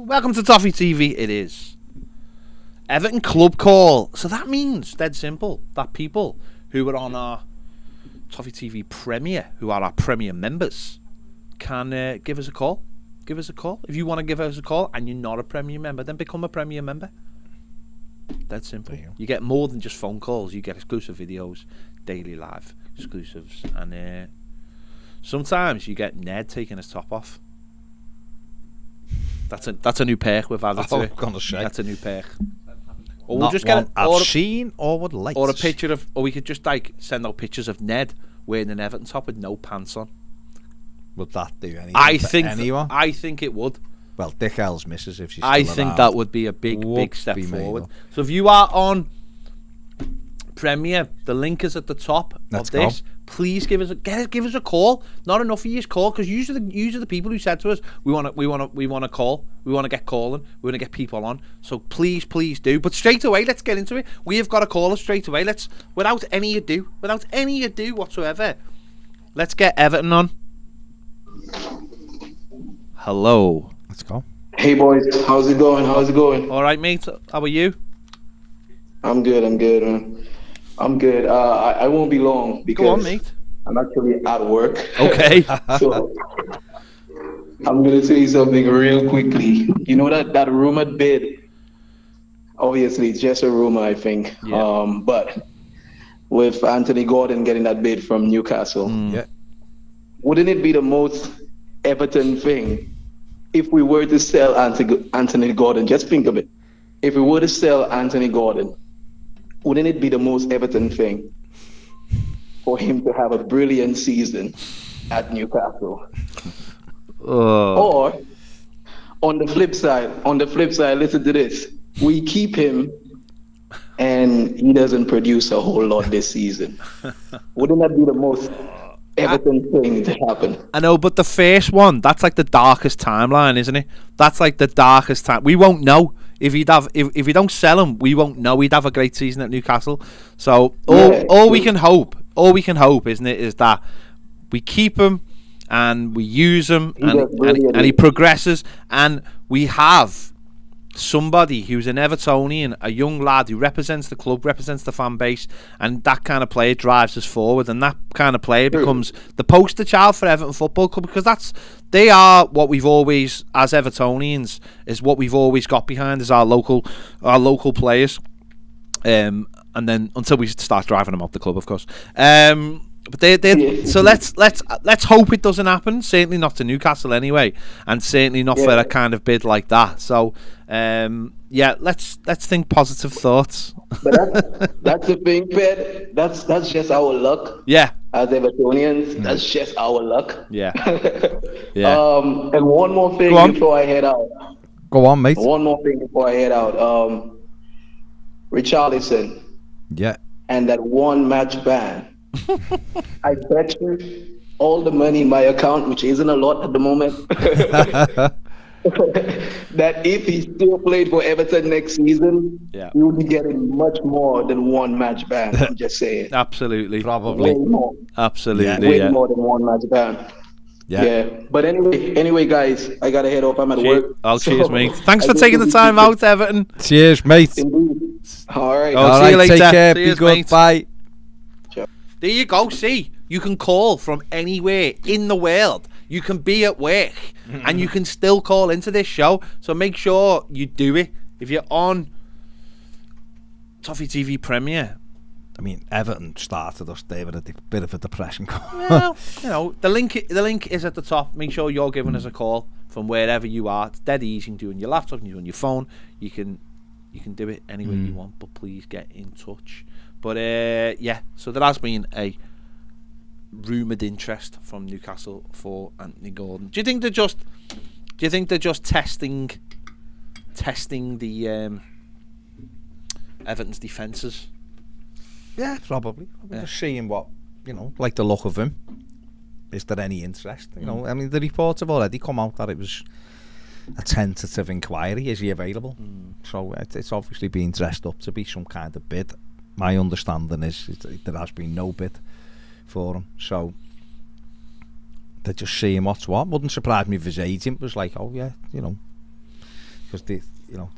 Welcome to Toffee TV. It is Everton ClubCall. So that means, dead simple, that people who are on our Toffee TV Premier, who are our Premier members, can give us a call. Give us a call. If you want to give us a call and you're not a Premier member, then become a Premier member. Dead simple. You get more than just phone calls. You get exclusive videos, daily live exclusives, and sometimes you get Ned taking his top off. That's a new perk we've added to it. That's a new perk. Or we'll just get I've seen or would like or a picture of, or we could just like send out pictures of Ned wearing an Everton top with no pants on. Would that do anything? Anyone? I think it would. Well, Dick L's missus if she's. I think that would be a big step forward. So if you are on Premier, the link is at the top of this. Please give us a call. Not enough of you call, because usually the people who said to us, we want to call, we want to get calling, we want to get people on. So please do. But straight away, let's get into it. We have got a caller straight away. Without any ado whatsoever, let's get Everton on. Hello. Let's go. Hey boys, how's it going? All right, mate. How are you? I'm good, man. I'm good. I won't be long because go on, mate. I'm actually at work. Okay. So I'm gonna say something real quickly. You know that rumored bid? Obviously, it's just a rumor, I think. Yeah. But with Anthony Gordon getting that bid from Newcastle, wouldn't it be the most Everton thing if we were to sell Anthony Gordon? Just think of it. If we were to sell Anthony Gordon, wouldn't it be the most Everton thing for him to have a brilliant season at Newcastle? Or on the flip side, listen to this. We keep him and he doesn't produce a whole lot this season. Wouldn't that be the most Everton thing to happen? I know, but the first one, that's like the darkest timeline, isn't it? That's like the darkest time. We won't know. If you don't sell him, we won't know he'd have a great season at Newcastle. So all we can hope, isn't it, is that we keep him and we use him and he progresses, and we have somebody who's an Evertonian, a young lad who represents the club, represents the fan base, and that kind of player drives us forward, and that kind of player becomes the poster child for Everton Football Club, because they are what we've always, as Evertonians, is what we've always got behind, is our local players, and then until we start driving them out the club, of course. But so let's hope it doesn't happen. Certainly not to Newcastle anyway, and certainly not for a kind of bid like that. So let's think positive thoughts. But that's the thing, Ped. That's just our luck. Yeah. As Evertonians, that's just our luck. Yeah. And one more thing before I head out. Go on, mate. One more thing before I head out. Richarlison. Yeah. And that one match ban. I bet you all the money in my account, which isn't a lot at the moment, that if he still played for Everton next season, he will be getting much more than one match ban. I'm just saying. Absolutely. Probably. Way more. Absolutely. Way more than one match ban. Yeah. But anyway, guys, I gotta head off. I'm at work. Cheers, mate. Thanks for taking the time out, Everton. Cheers, mate. Indeed. All right. See you later. Take care. Cheers, be good. Mate. Bye. There you go. See, you can call from anywhere in the world. You can be at work and you can still call into this show. So make sure you do it. If you're on Toffee TV Premier. I mean, Everton started us there with a bit of a depression. Well, the link is at the top. Make sure you're giving us a call from wherever you are. It's dead easy. You can do it on your laptop, you can do it on your phone. You can do it anywhere you want, but please get in touch. But so there has been a rumoured interest from Newcastle for Anthony Gordon. Do you think they're just testing the Everton's defences? Yeah, probably. Just seeing what, like the look of him. Is there any interest? I mean, the reports have already come out that it was a tentative inquiry. Is he available? So it's obviously being dressed up to be some kind of bid. My understanding is there has been no bid for him, so they're just seeing what's what. Wouldn't surprise me if his agent was like, oh yeah, because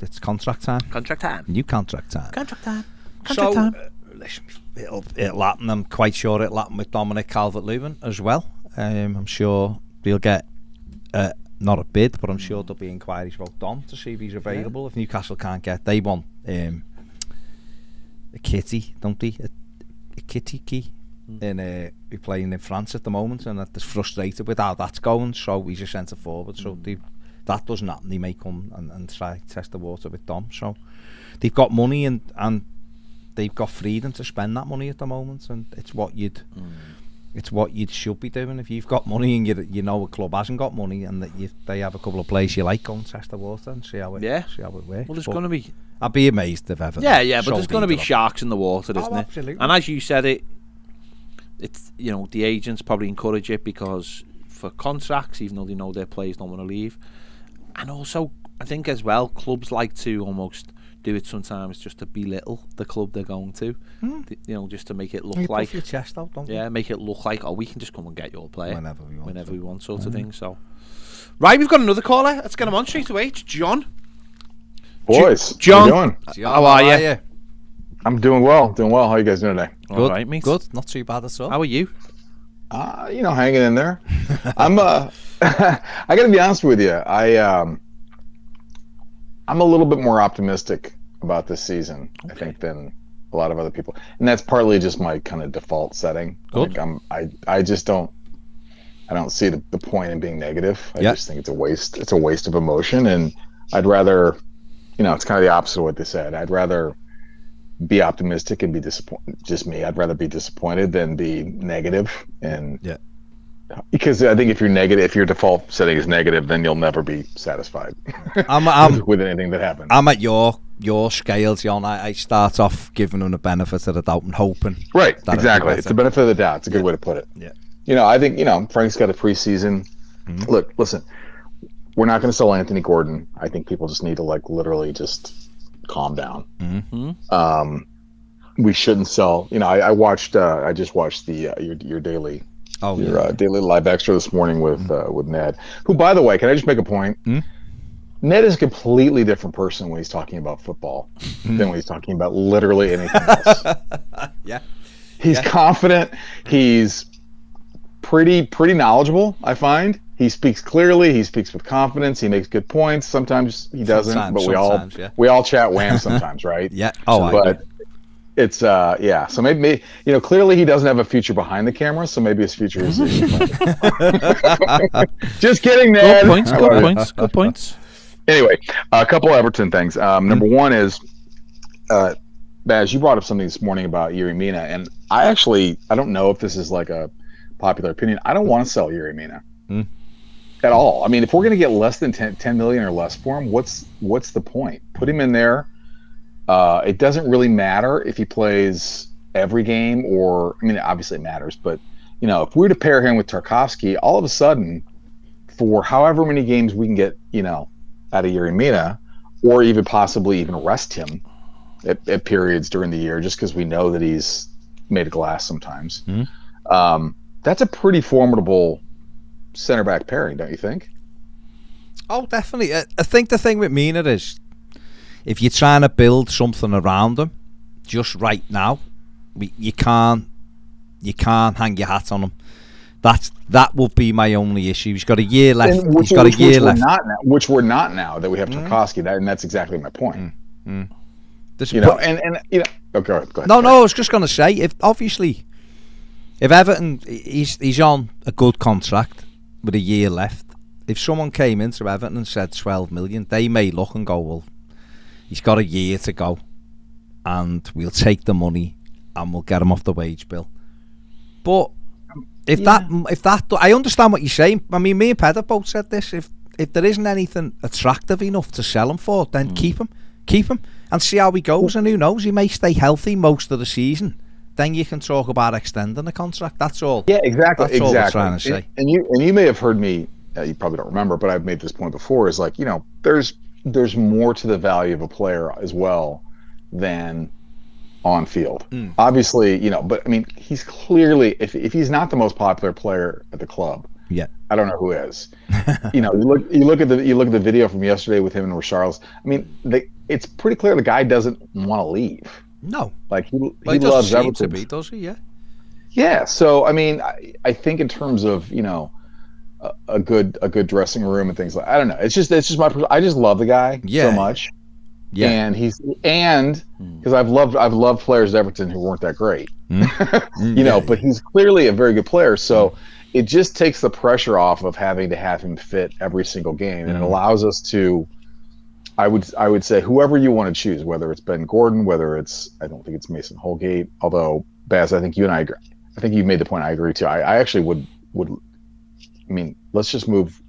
it's contract time. Contract time. New contract time. Contract time. Contract time. Listen, it'll happen. I'm quite sure it'll happen with Dominic Calvert-Lewin as well. I'm sure they'll get not a bid, but I'm sure there'll be inquiries about Dom to see if he's available. If Newcastle can't get, they want a kitty, don't they? A kitty key. And we're playing in France at the moment, and they're frustrated with how that's going. So he's a centre forward. So that doesn't happen. They may come and try test the water with Dom. So they've got money and they've got freedom to spend that money at the moment, and it's what you should be doing. If you've got money and you know a club hasn't got money, and that they have a couple of players you like, go and test the water and see how it works. Well, there's going to be. I'd be amazed if ever. Yeah, but there's going to be sharks in the water, isn't it? Absolutely. And as you said, it's the agents probably encourage it because for contracts, even though they know their players don't want to leave, and also I think as well, clubs like to almost do it sometimes just to belittle the club they're going to, just to make it look like puff your chest out, don't you? make it look like we can just come and get your player whenever we want, sort of thing. So, right, we've got another caller. Let's get him on straight away. It's John. Boys, John, how you doing? How are you? I'm doing well. How are you guys doing today? Good, all right, mate. Good, not too bad at all. How are you? Hanging in there. I'm I gotta be honest with you. I'm a little bit more optimistic about this season, I think, than a lot of other people, and that's partly just my kind of default setting. Good. Like I just don't see the point in being negative. I just think it's a waste. It's a waste of emotion, and I'd rather, it's kind of the opposite of what they said. I'd rather be optimistic and be disappointed. Just me. I'd rather be disappointed than be negative. And because I think if your default setting is negative, then you'll never be satisfied with anything that happens. I'm at your scale, John. I start off giving them the benefit of the doubt and hoping. Right. Exactly. It's the benefit of the doubt. It's a good way to put it. Yeah. I think Frank's got a preseason. Mm-hmm. Look, listen. We're not going to sell Anthony Gordon. I think people just need to literally just calm down. Mm-hmm. We shouldn't sell. I just watched the your daily daily live extra this morning with Ned, who, by the way, can I just make a point? Ned is a completely different person when he's talking about football than when he's talking about literally anything else. He's confident. He's pretty knowledgeable, I find. He speaks clearly. He speaks with confidence. He makes good points. Sometimes he doesn't, but we all chat wham sometimes, right? Yeah. It's So maybe clearly he doesn't have a future behind the camera. So maybe his future is. Just kidding, Ned. Good points. Anyway, a couple of Everton things. Number one is, Baz, you brought up something this morning about Yuri Mina, and I don't know if this is like a popular opinion. I don't want to sell Yuri Mina. At all. I mean, if we're going to get less than 10 million or less for him, what's the point? Put him in there. It doesn't really matter if he plays every game, or obviously it matters, but if we were to pair him with Tarkowski, all of a sudden, for however many games we can get out of Yuri Mina, or even possibly even rest him at periods during the year, just because we know that he's made of glass sometimes. That's a pretty formidable center back pairing, don't you think? Oh, definitely. I think the thing with Mina is, if you're trying to build something around him, just right now, you can't hang your hat on him. That will be my only issue. He's got a year left. He's got a year left. Which we're not now that we have Tarkowski. And that's exactly my point. Oh, go ahead. No, I was just going to say, if Everton, he's on a good contract with a year left. If someone came into Everton and said 12 million, they may look and go, well, he's got a year to go, and we'll take the money and we'll get him off the wage bill. But if that, I understand what you're saying. I mean, me and Pedro both said this. If there isn't anything attractive enough to sell him for, then keep him, and see how he goes. And who knows, he may stay healthy most of the season. Then you can talk about extending the contract. That's all. Yeah, exactly. That's all we're trying to say. And you may have heard me. You probably don't remember, but I've made this point before. Is there's more to the value of a player as well than on field. Obviously, but I mean, he's clearly, if he's not the most popular player at the club, Yeah. I don't know who is. You look at the video from yesterday with him and Richarlison. I mean, it's pretty clear the guy doesn't want to leave. No. Like he loves Everton. Does he? Yeah. Yeah. So I mean, I think in terms of a good dressing room and things like, I don't know. It's just I just love the guy so much. Yeah. And because I've loved players at Everton who weren't that great. But he's clearly a very good player. So it just takes the pressure off of having to have him fit every single game, and it allows us to. I would say whoever you want to choose, whether it's Ben Gordon, whether it's, I don't think it's Mason Holgate, although Baz, I think you and I agree. I think you made the point. I agree too. I actually would. I mean, let's just move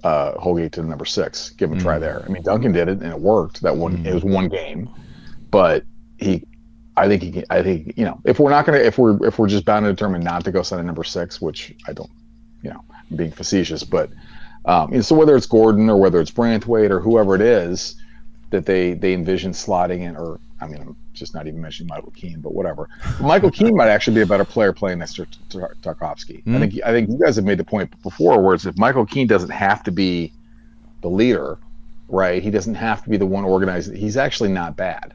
Holgate to the number 6. Give him a try there. I mean, Duncan did it and it worked. It was one game, but I think if we're just bound and determined not to go sign a number 6, which I don't, I'm being facetious, but so whether it's Gordon or whether it's Branthwaite or whoever it is that they envision slotting in, or I mean, I'm just not even mentioning Michael Keane, but whatever. Michael Keane might actually be a better player playing next to Tarkovsky. I think you guys have made the point before, where it's if Michael Keane doesn't have to be the leader, right? He doesn't have to be the one organizing. He's actually not bad,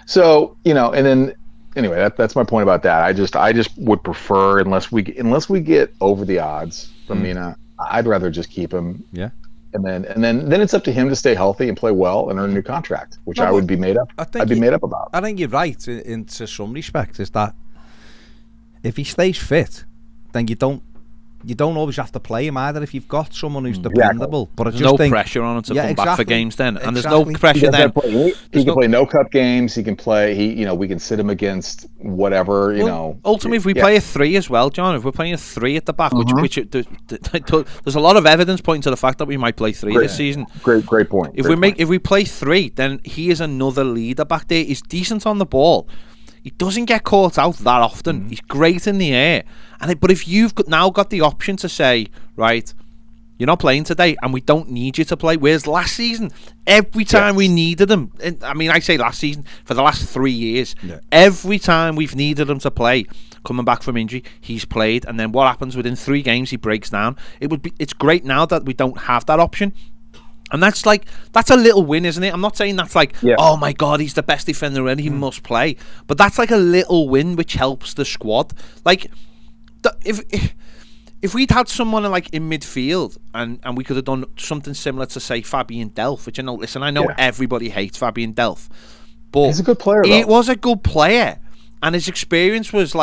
So and then anyway, that's my point about that. I just would prefer, unless we get over the odds from Mina, I'd rather just keep him. Yeah. And then it's up to him to stay healthy and play well and earn a new contract, which I would be made up. I'd be made up about. I think you're right in some respects. Is that if he stays fit, then you don't always have to play him either if you've got someone who's dependable. Exactly. But there's no pressure on him to come back for games then, and there's no pressure then. He can play no cup games. He can play. We can sit him against whatever. Ultimately, if we play a 3 as well, John, if we're playing a 3 at the back, which there's a lot of evidence pointing to the fact that we might play 3 this season. Great point. If we play 3, then he is another leader back there. He's decent on the ball. He doesn't get caught out that often. He's great in the air. But if you've now got the option to say, right, you're not playing today and we don't need you to play, whereas last season, every time we needed him, I mean, I say last season, for the last 3 years, every time we've needed him to play, coming back from injury, he's played. And then what happens within 3 games, he breaks down. It's great now that we don't have that option. And that's a little win, isn't it? I'm not saying that's oh my God, he's the best defender and he must play. But that's like a little win which helps the squad. Like, if we'd had someone in midfield and we could have done something similar to, say, Fabian Delph, which I know everybody hates Fabian Delph, but he's a good player. He was a good player, and his experience was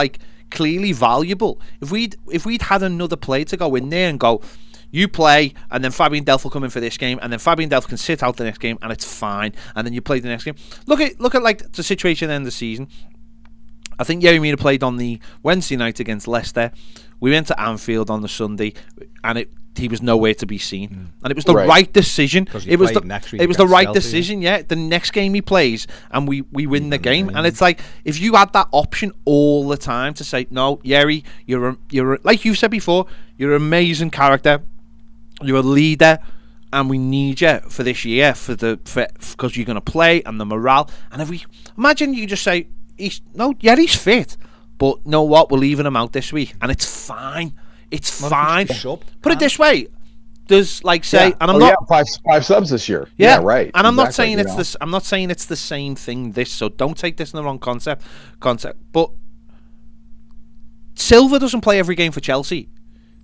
clearly valuable. If we'd had another player to go in there and go, you play, and then Fabian Delph will come in for this game, and then Fabian Delph can sit out the next game, and it's fine. And then you play the next game. Look at the situation at the end of the season. I think Yerry Mina played on the Wednesday night against Leicester. We went to Anfield on the Sunday, and he was nowhere to be seen. And it was the right decision. It was the right decision. Yeah, the next game he plays, and we win the game. And it's like, if you had that option all the time to say, no, Yerry, you're like you said before, you're an amazing character. You're a leader, and we need you for this year because you're going to play and the morale. And if we imagine, you just say, he's fit, but know what? We're leaving him out this week, and it's fine. It's fine. Put it this way: there's and I'm not five subs this year. Yeah, right. And I'm not saying it's this. I'm not saying it's the same thing. So don't take this in the wrong concept. But Silva doesn't play every game for Chelsea.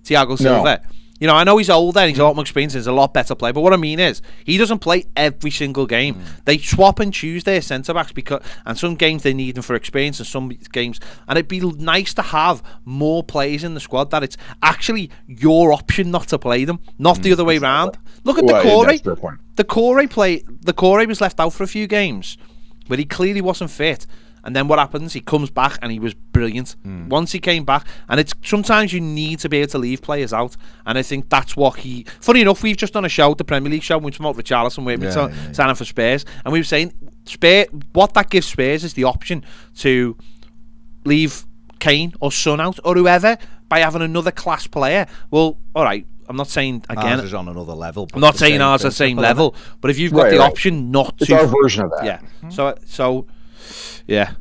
Thiago Silva. No. I know he's older and he's a lot more experienced and he's a lot better player, but what I mean is he doesn't play every single game. They swap and choose their centre-backs and some games they need them for experience and some games, and it'd be nice to have more players in the squad that it's actually your option not to play them, not the other way around. Look at the Corey was left out for a few games but he clearly wasn't fit. And then what happens? He comes back and he was brilliant. Once he came back, and it's sometimes you need to be able to leave players out, and I think that's what he. Funny enough, we've just done a show, the Premier League show, with Richarlison, where we're signing for Spurs, and we were saying what that gives Spurs is the option to leave Kane or Son out or whoever by having another class player. Well, all right. I'm not saying again. Ours is on another level. I'm not saying ours is the same level, but if you've got the option not it's to, our version of that. Yeah. So. Yeah.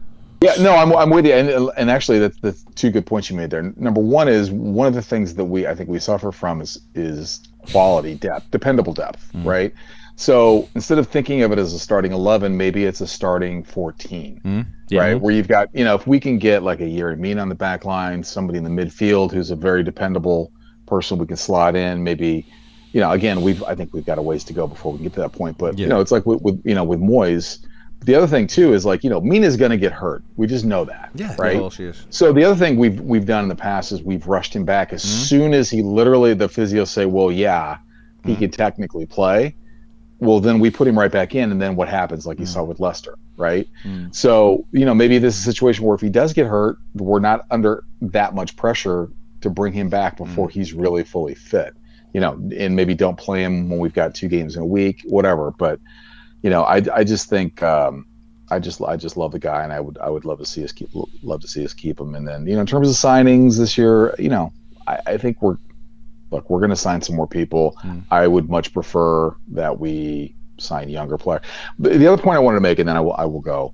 Yeah, no, I'm with you, and actually that's two good points you made there. Number one is one of the things that I think we suffer from is quality depth, dependable depth, right? So instead of thinking of it as a starting 11, maybe it's a starting 14, right? Where you've got, if we can get like a Yerry Mina on the back line, somebody in the midfield who's a very dependable person we can slot in, maybe, again, I think we've got a ways to go before we can get to that point. But it's like with Moyes. The other thing too is like, Mina's going to get hurt. We just know that, right? Well, she is. So the other thing we've done in the past is we've rushed him back as soon as he literally the physios say, well, yeah, he could technically play. Well, then we put him right back in, and then what happens, like you saw with Leicester, right? So, maybe this is a situation where if he does get hurt, we're not under that much pressure to bring him back before he's really fully fit, and maybe don't play him when we've got 2 games in a week, whatever. But, I just think I just love the guy, and I would love to see us keep him. And then, in terms of signings this year, I think we're going to sign some more people. I would much prefer that we sign younger players. The other point I wanted to make, and then I will go,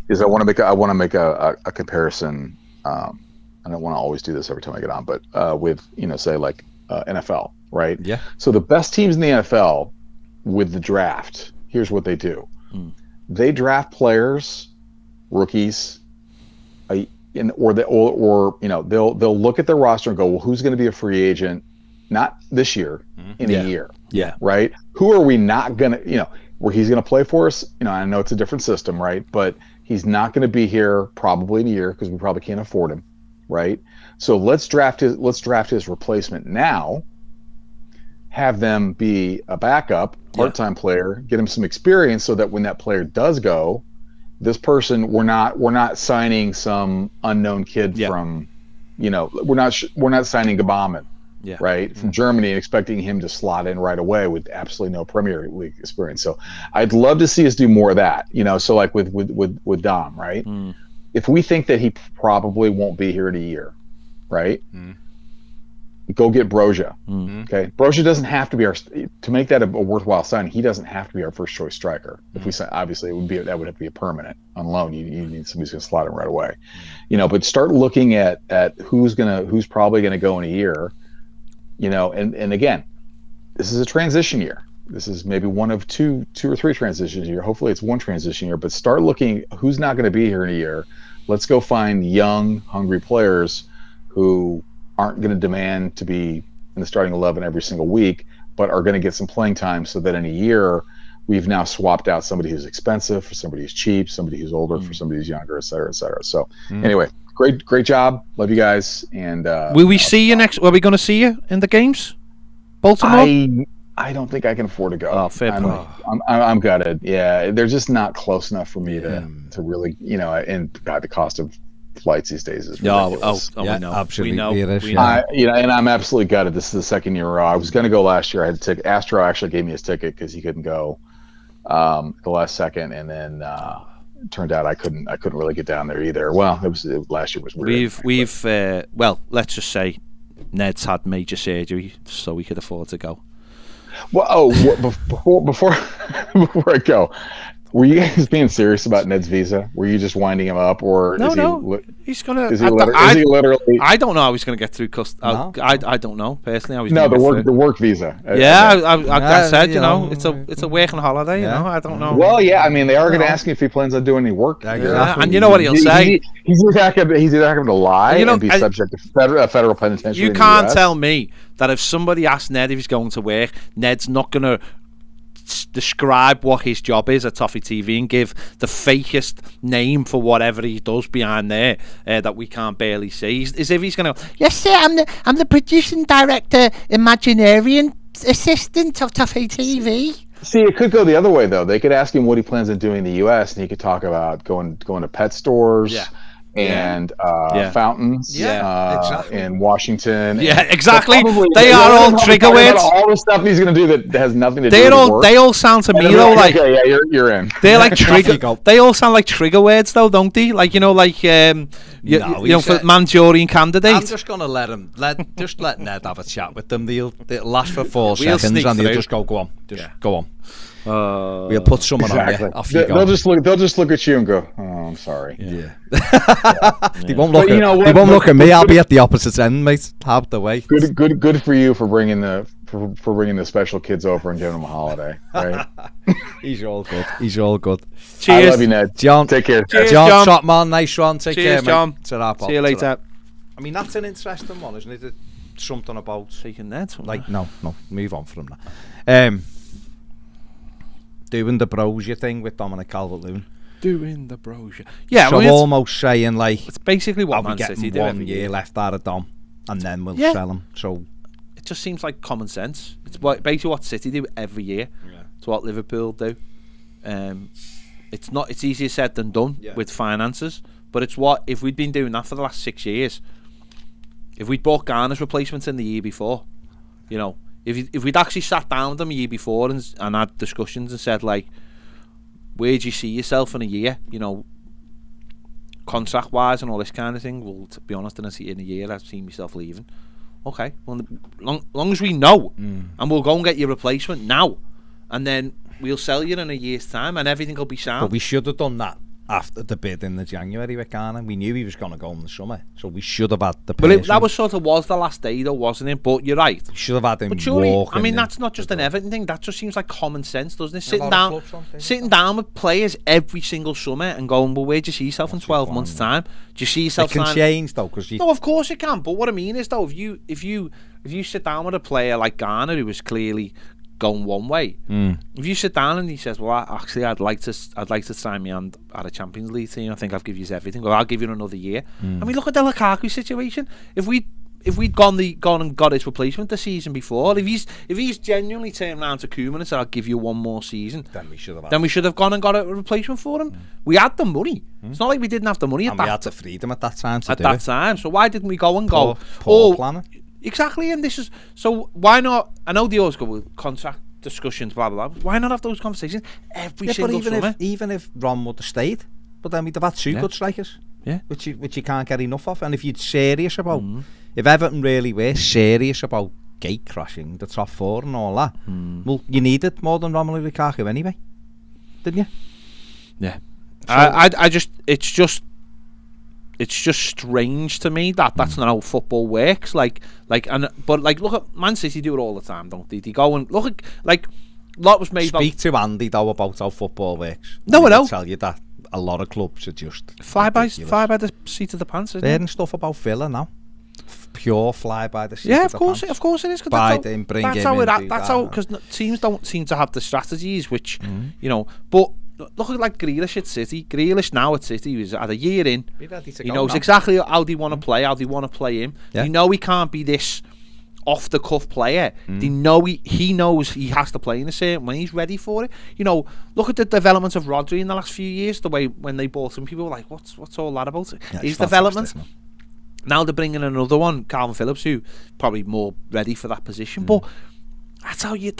is I want to make a comparison. I don't want to always do this every time I get on, but with say like NFL, right? Yeah. So the best teams in the NFL with the draft, here's what they do: they draft players, rookies, they'll look at their roster and go, well, who's going to be a free agent? Not this year, in a year. Yeah. Right? Who are we not going to, where he's going to play for us? I know it's a different system, right? But he's not going to be here probably in a year because we probably can't afford him, right? So let's draft his replacement now, have them be a backup, part-time player, get him some experience so that when that player does go, this person, we're not signing some unknown kid from, we're not signing Gabaman. Right, from Germany, and expecting him to slot in right away with absolutely no Premier League experience. So I'd love to see us do more of that. So like with Dom, right? If we think that he probably won't be here in a year, right? Go get Broja. Okay, Broja doesn't have to be to make that a worthwhile signing. He doesn't have to be our first choice striker. If we obviously that would have to be a permanent on loan. You need somebody who's going to slot in right away. But start looking at who's probably going to go in a year. And again, this is a transition year. This is maybe one of two or three transitions a year. Hopefully it's one transition year, but start looking who's not going to be here in a year. Let's go find young, hungry players who aren't going to demand to be in the starting 11 every single week, but are going to get some playing time so that in a year we've now swapped out somebody who's expensive for somebody who's cheap, somebody who's older for somebody who's younger, et cetera, et cetera. So anyway, Great job. Love you guys. And will we see you next? Are we going to see you in the games? Baltimore? I don't think I can afford to go. Oh, fair play. I'm gutted. Yeah, they're just not close enough for me to really, and God, the cost of flights these days is ridiculous. We know. Absolutely. We know. And I'm absolutely gutted. This is the second year in a row. I was going to go last year. I had a ticket. Astro actually gave me his ticket because he couldn't go the last second, and then. Turned out I couldn't really get down there either. Well, last year was weird. We've let's just say Ned's had major surgery, so we could afford to go. Well, before I go, were you guys being serious about Ned's visa? Were you just winding him up, or no? He's gonna. Is he literally? I don't know how he's gonna get through customs. No? I don't know personally how he's. No, the work visa. Yeah, I said it's a working holiday. I don't know. Well, yeah, I mean they are going to ask him if he plans on doing any work. And you know what he'll say? He's either going to lie and be subject to federal penitentiary. You can't tell me that if somebody asks Ned if he's going to work, Ned's not going to describe what his job is at Toffee TV and give the fakest name for whatever he does behind there that we can't barely see. As if he's going to go, yes sir, I'm the producing director, Imaginarian assistant of Toffee TV. See, it could go the other way though. They could ask him what he plans on doing in the U.S. and he could talk about going to pet stores. Yeah. And fountains exactly. in Washington. Yeah, exactly. They are all trigger words. All the stuff he's going to do that has nothing to do with work. They all sound to me though like you're in. They're like trigger. They all sound like trigger words though, don't they? Like for Manchurian Candidate. I'm just going to let Ned have a chat with them. It'll last for 4 seconds and they'll just go on. Go on. We'll put someone on you. Off you go. They'll just look at you and go, "Oh, I'm sorry." Yeah. They won't look. They won't look at me. I'll be at the opposite end, mate. Half the way. Good for you for bringing the special kids over and giving them a holiday. Right? He's all good. Cheers. I love you, Ned. John, take care. Cheers, John. Top man, nice one. Take care, John. mate. See you later. I mean, that's an interesting one, isn't it? Something about taking Ned. Like no, move on from that. Doing the brosier thing with Dominic Calvert-Lewin. Doing the brosier. Yeah, so almost saying like it's basically what Man City do. 1 year left out of Dom, and then we'll sell him. So it just seems like common sense. It's basically what City do every year. Yeah. It's what Liverpool do. It's easier said than done with finances, but it's what if we'd been doing that for the last 6 years. If we'd bought Garner's replacements in the year before, if we'd actually sat down with them a year before and had discussions and said like, where do you see yourself in a year, contract wise and all this kind of thing? Well, to be honest, in a year I've seen myself leaving. Okay, well, long as we know, and we'll go and get your replacement now, and then we'll sell you in a year's time, and everything will be sound. But we should have done that after the bid in the January with Garner. We knew he was going to go in the summer, so we should have had the person. But that was the last day though, wasn't it? But you're right. We should have had him. But surely, walking. I mean, that's not just an Everton thing. That just seems like common sense, doesn't it? Sitting down with players every single summer and going, well, where do you see yourself in 12 months' time? Do you see yourself? It can change though, because no, of course it can. But what I mean is though, if you sit down with a player like Garner who was clearly going one way, if you sit down and he says, well, actually I'd like to sign me hand at a Champions League team, I think I'll give you everything, or I'll give you another year. I mean, look at the Lukaku situation. If we'd gone and got his replacement the season before, if he's genuinely turned around to Koeman and said, I'll give you one more season, then we should have gone and got a replacement for him. We had the money. It's not like we didn't have the money and we had the freedom at that time time. So why didn't we go and go? Poor planning. Exactly, and this is so. Why not? I know they always go with contract discussions, blah blah blah. Why not have those conversations every single summer? Even if Ron would have stayed, but then we'd have had two good strikers, which you can't get enough of. And if you're serious about, if Everton really were serious about gate crashing the top four and all that, well, you needed more than Romelu Lukaku anyway, didn't you? Yeah, so, it's just strange to me that that's not how football works. But look at Man City do it all the time, don't they? They go and look at lot was made. Speak to Andy though about how football works. No, I know. Tell you that a lot of clubs are just fly by the seat of the pants. Isn't it? Stuff about Villa now. Pure fly by the seat. Of course it is. That's how because teams don't seem to have the strategies, which but. Look at like Grealish at City. Grealish now at City, he's had a year in. He knows exactly how they want to play, how they want to play him. Yeah. They know he can't be this off the cuff player. They know he knows he has to play in a certain way. He's ready for it. Look at the development of Rodri in the last few years. The way when they bought him, people were like, "What's all that about?" His development. Now they're bringing another one, Calvin Phillips, who probably more ready for that position, but. That's how you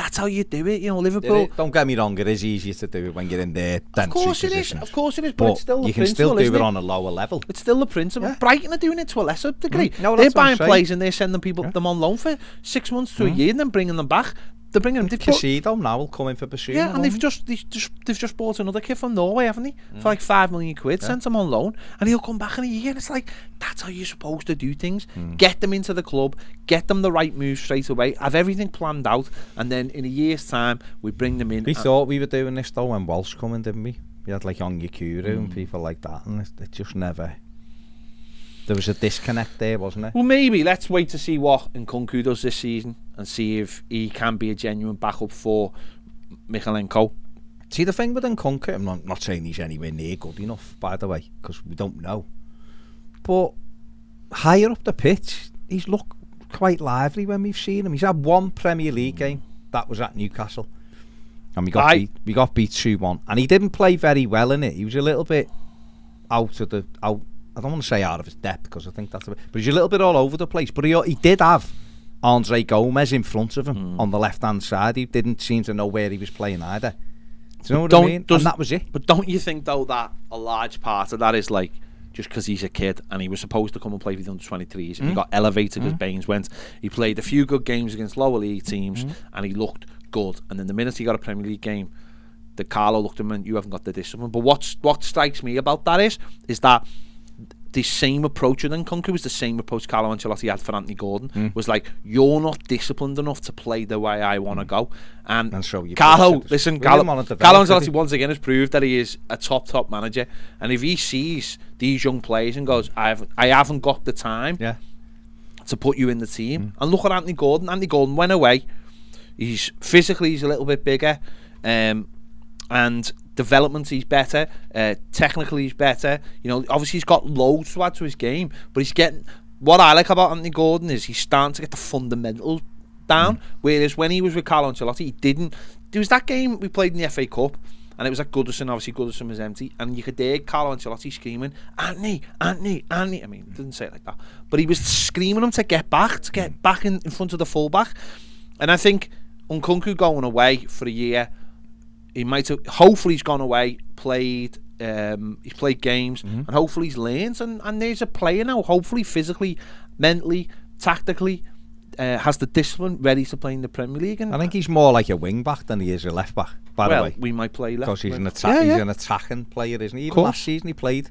do it, Liverpool. Don't get me wrong, it is easier to do it when you're in there. Of course it is, but it's still the principle. You can still do it on a lower level. It's still the principle. Yeah. Brighton are doing it to a lesser degree. They're buying players and they're sending them on loan for 6 months to a year and then bringing them back. They're bringing them. Casido now will come in for Basuma. Yeah, and they've just bought another kid from Norway, haven't they? For like £5 million, sent him on loan, and he'll come back in a year. And it's like that's how you're supposed to do things. Get them into the club, get them the right move straight away, have everything planned out, and then in a year's time we bring them in. We thought we were doing this though when Walsh come in, didn't we? We had like Onyekuru and people like that, and it just never. There was a disconnect there, wasn't there? Well, maybe let's wait to see what Nkunku does this season and see if he can be a genuine backup for Michalenko. See, the thing with Nkunku, I'm not saying he's anywhere near good enough, by the way, because we don't know. But higher up the pitch, he's looked quite lively when we've seen him. He's had one Premier League game, that was at Newcastle, and we got beat 2-1, and he didn't play very well in it. He was a little bit out. I don't want to say out of his depth because I think but he's a little bit all over the place. But he did have Andre Gomez in front of him on the left-hand side. He didn't seem to know where he was playing either. Do you know what I mean? And that was it. But don't you think, though, that a large part of that is like just because he's a kid and he was supposed to come and play with the under-23s and he got elevated because Baines went. He played a few good games against lower league teams and he looked good. And then the minute he got a Premier League game, that Carlo looked at him and you haven't got the discipline. But what strikes me about that is that the same approach with Nkunku was the same approach Carlo Ancelotti had for Anthony Gordon. Was like, you're not disciplined enough to play the way I want to go. And so you Carlo Ancelotti once again has proved that he is a top manager. And if he sees these young players and goes, I haven't got the time to put you in the team. And look at Anthony Gordon. Anthony Gordon went away. He's physically a little bit bigger, and development he's better, technically he's better. You know, obviously he's got loads to add to his game, but he's getting. What I like about Anthony Gordon is he's starting to get the fundamentals down. Whereas when he was with Carlo Ancelotti, he didn't. There was that game we played in the FA Cup, and it was at Goodison. Obviously, Goodison was empty, and you could hear Carlo Ancelotti screaming, "Anthony, Anthony, Anthony." I mean, he didn't say it like that, but he was screaming him to get back in front of the fullback. And I think Nkunku going away for a year, he might have. Hopefully, he's gone away, played. He's played games, and hopefully he's learned. And there's a player now. Hopefully, physically, mentally, tactically, has the discipline ready to play in the Premier League. And I think he's more like a wing back than he is a left back. By the way, we might play left because he's an attacking player, isn't he? Even last season he played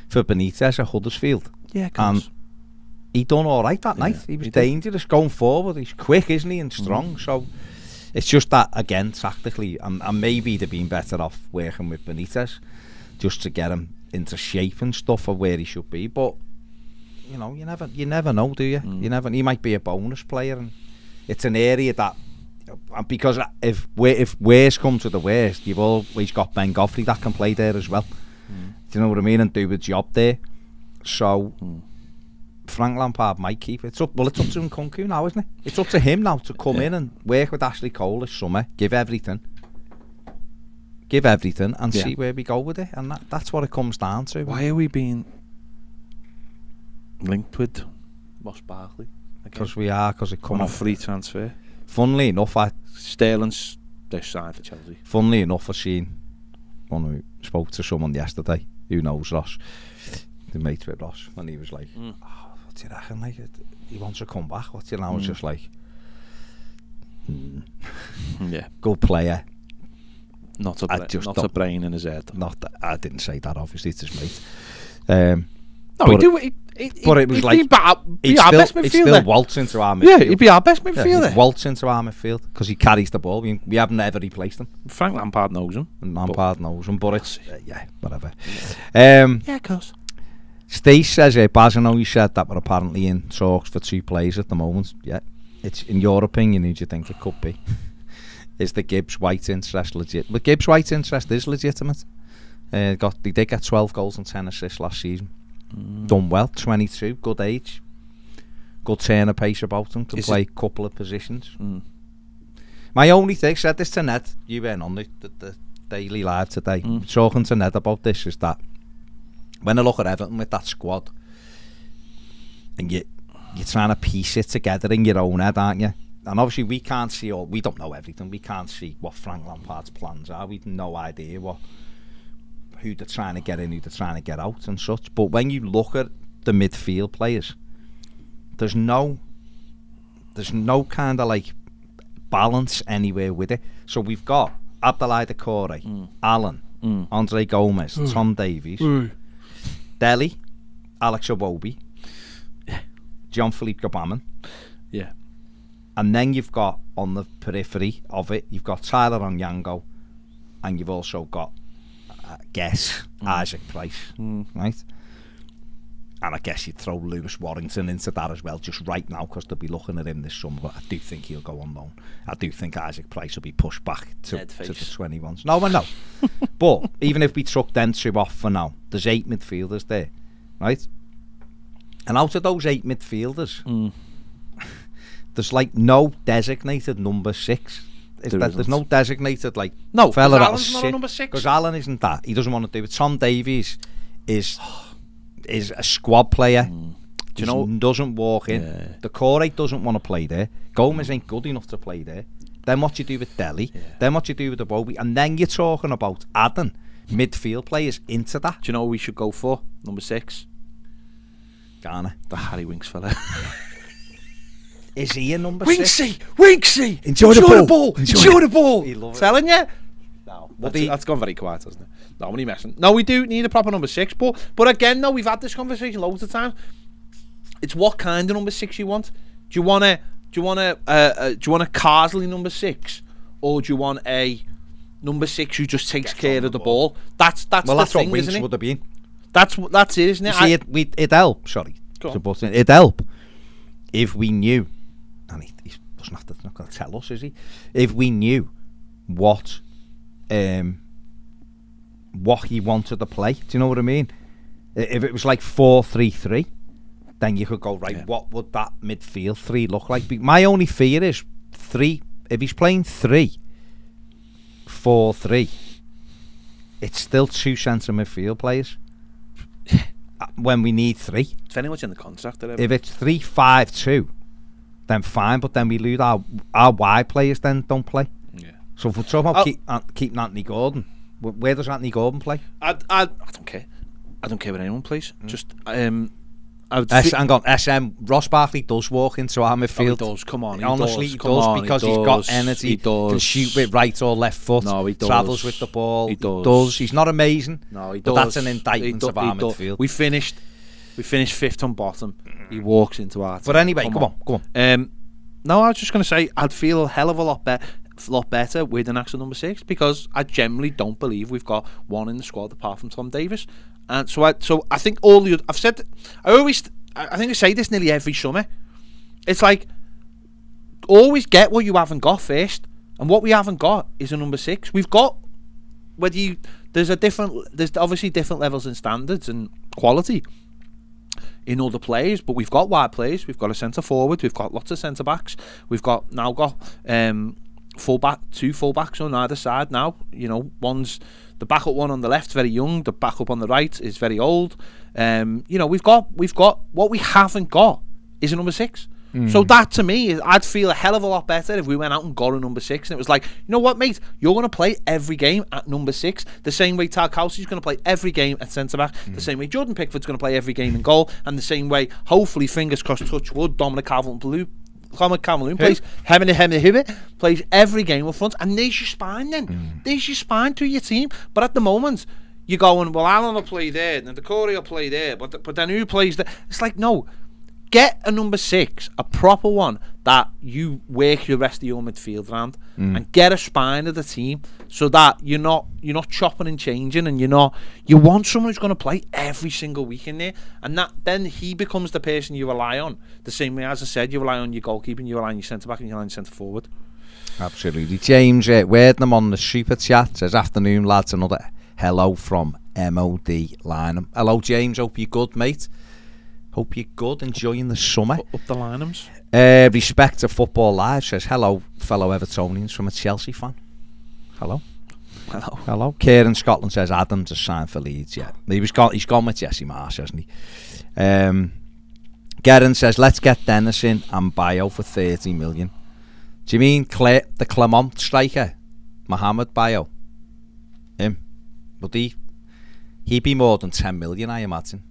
for Benitez at Huddersfield. Yeah, of course. And he done all right that night. He was dangerous going forward. He's quick, isn't he, and strong. So it's just that, again, tactically, and maybe they've been better off working with Benitez just to get him into shape and stuff of where he should be. But you know, you never know, do you? You never. He might be a bonus player, and it's an area that, because if worst comes to the worst, you've always got Ben Godfrey that can play there as well. Do you know what I mean? And do the job there. So Frank Lampard might keep it. It's up to Nkunku now, isn't it? It's up to him now to come in and work with Ashley Cole this summer, give everything and see where we go with it. And that's what it comes down to. Why are we being linked with Ross Barkley? Because it come on a free transfer. Funnily enough, Sterling's this side for Chelsea. Funnily enough, I spoke to someone yesterday who knows Ross, the mate with Ross, and he was like, what do you reckon? Like, he wants to come back. What do you know? I was just like, yeah, good player. Not a brain in his head. I didn't say that, obviously, it's his mate. But it was like he'd still waltz into our midfield. Yeah, he'd be our best midfielder. He'd waltz into our midfield because he carries the ball. We haven't ever replaced him. Frank Lampard knows him. But it's whatever. Of course. Steve says Bazano, he said that we're apparently in talks for 2 players at the moment. Yeah, it's in your opinion, who do you think it could be? Is the Gibbs-White interest legit? The Gibbs-White interest is legitimate. They did get 12 goals and 10 assists last season. Done well, 22, good age, good turn of pace about him, can play a couple of positions. My only thing, said this to Ned, you went on the Daily Live today, talking to Ned about this, is that when I look at Everton with that squad, and you're trying to piece it together in your own head, aren't you? And obviously we can't see we don't know everything, we can't see what Frank Lampard's plans are, we've no idea who they're trying to get in, who they're trying to get out and such. But when you look at the midfield players, there's no kind of like balance anywhere with it. So we've got Abdoulaye Doucouré, Allen, Andre Gomez, Tom Davies, Dele, Alex Iwobi, Jean-Philippe Gbamin. Yeah. And then you've got, on the periphery of it, you've got Tyler Onyango, and you've also got Isaac Price, right? And I guess you'd throw Lewis Warrington into that as well, just right now, because they'll be looking at him this summer. But I do think he'll go on loan. I do think Isaac Price will be pushed back to the 21s. No, I know. But even if we took them 2 off for now, there's 8 midfielders there, right? And out of those 8 midfielders, there's like no designated number 6. There's no designated fella that'll sit, because Allen isn't that. He doesn't want to do it. Tom Davies is a squad player. Do you know? Doesn't walk in. Yeah. Doucouré doesn't want to play there. Gomez ain't good enough to play there. Then what you do with Dele? Yeah. Then what you do with the Iwobi? And then you're talking about adding midfield players into that. Do you know what we should go for? Number 6. Ghana. The Harry Winks fella. Is he a number 6? Winksy! Enjoy the ball! He loves it. Telling you? That's gone very quiet, hasn't it? No, I'm only messing. No, we do need a proper number 6, but again, no, we've had this conversation loads of times. It's what kind of number 6 you want. Do you want a Carsley number 6, or do you want a number 6 who just takes care of the ball? That's the thing, what isn't it? Would have been. That's it, isn't it? You see, it'd help. Sorry, it'd help if we knew, and he doesn't have to. Not going to tell us, is he? If we knew what he wanted to play. Do you know what I mean? If it was like 4-3-3. Then you could go, right, what would that midfield 3 look like? My only fear is 3, if he's playing 3-4-3, it's still 2 centre midfield players when we need 3. Depending what's in the contract. If it's 3-5-2, then fine, but then we lose our wide players then don't play. Yeah. So if we're talking about keeping Anthony Gordon, where does Anthony Gordon play? I don't care. I don't care where anyone plays. Just... SM Ross Barkley does walk into our midfield. He does. Come on, honestly, he does because he's got energy. He can shoot with right or left foot. No, he does. Travels with the ball. He does. He's not amazing. No, he does. But that's an indictment of our midfield. We finished 5th on bottom. He walks into our team. But anyway, come on. No, I was just going to say I'd feel a hell of a lot better with an actual number 6, because I generally don't believe we've got one in the squad apart from Tom Davies. And so I think all the I've said, I think I say this nearly every summer. It's like, always get what you haven't got first, and what we haven't got is a number 6. We've got there's obviously different levels and standards and quality in other players, but we've got wide players. We've got a centre forward. We've got lots of centre backs. We've got 2 fullbacks on either side now. You know, one's the backup one on the left, very young. The backup on the right is very old. You know, we've got what we haven't got is a number 6. So that to me, I'd feel a hell of a lot better if we went out and got a number 6, and it was like, you know what, mate, you're going to play every game at number 6, the same way Tarkowski's going to play every game at centre back, the same way Jordan Pickford's going to play every game in goal, and the same way, hopefully, fingers crossed, touch wood, Dominic Calvert-Lewin plays plays every game up front, and there's your spine then. There's your spine to your team. But at the moment, you're going, well, Alan will play there, and the Corey will play there, but then who plays there? It's like, no, get a number 6, a proper one that you work the rest of your midfield around, and get a spine of the team so that you're not chopping and changing, and you want someone who's going to play every single week in there, and that then he becomes the person you rely on. The same way, as I said, you rely on your goalkeeper, you rely on your centre back, and you rely on your centre forward. Absolutely. James Werdnam on the super chat says, "Afternoon, lads. Another hello from MOD Lynham." Hello, James. Hope you're good, mate. Hope you're good, enjoying the summer. Up the Lynhams. Respect to Football Live says, "Hello, fellow Evertonians," from a Chelsea fan. Hello. Kieran Scotland says, "Adams has signed for Leeds." Yeah, he's gone with Jesse Marsh, hasn't he? Gerin says, "Let's get Dennis in and Bayo for 30 million. Do you mean the Clermont striker, Mohamed Bayo? Him? Would he'd be more than 10 million, I imagine,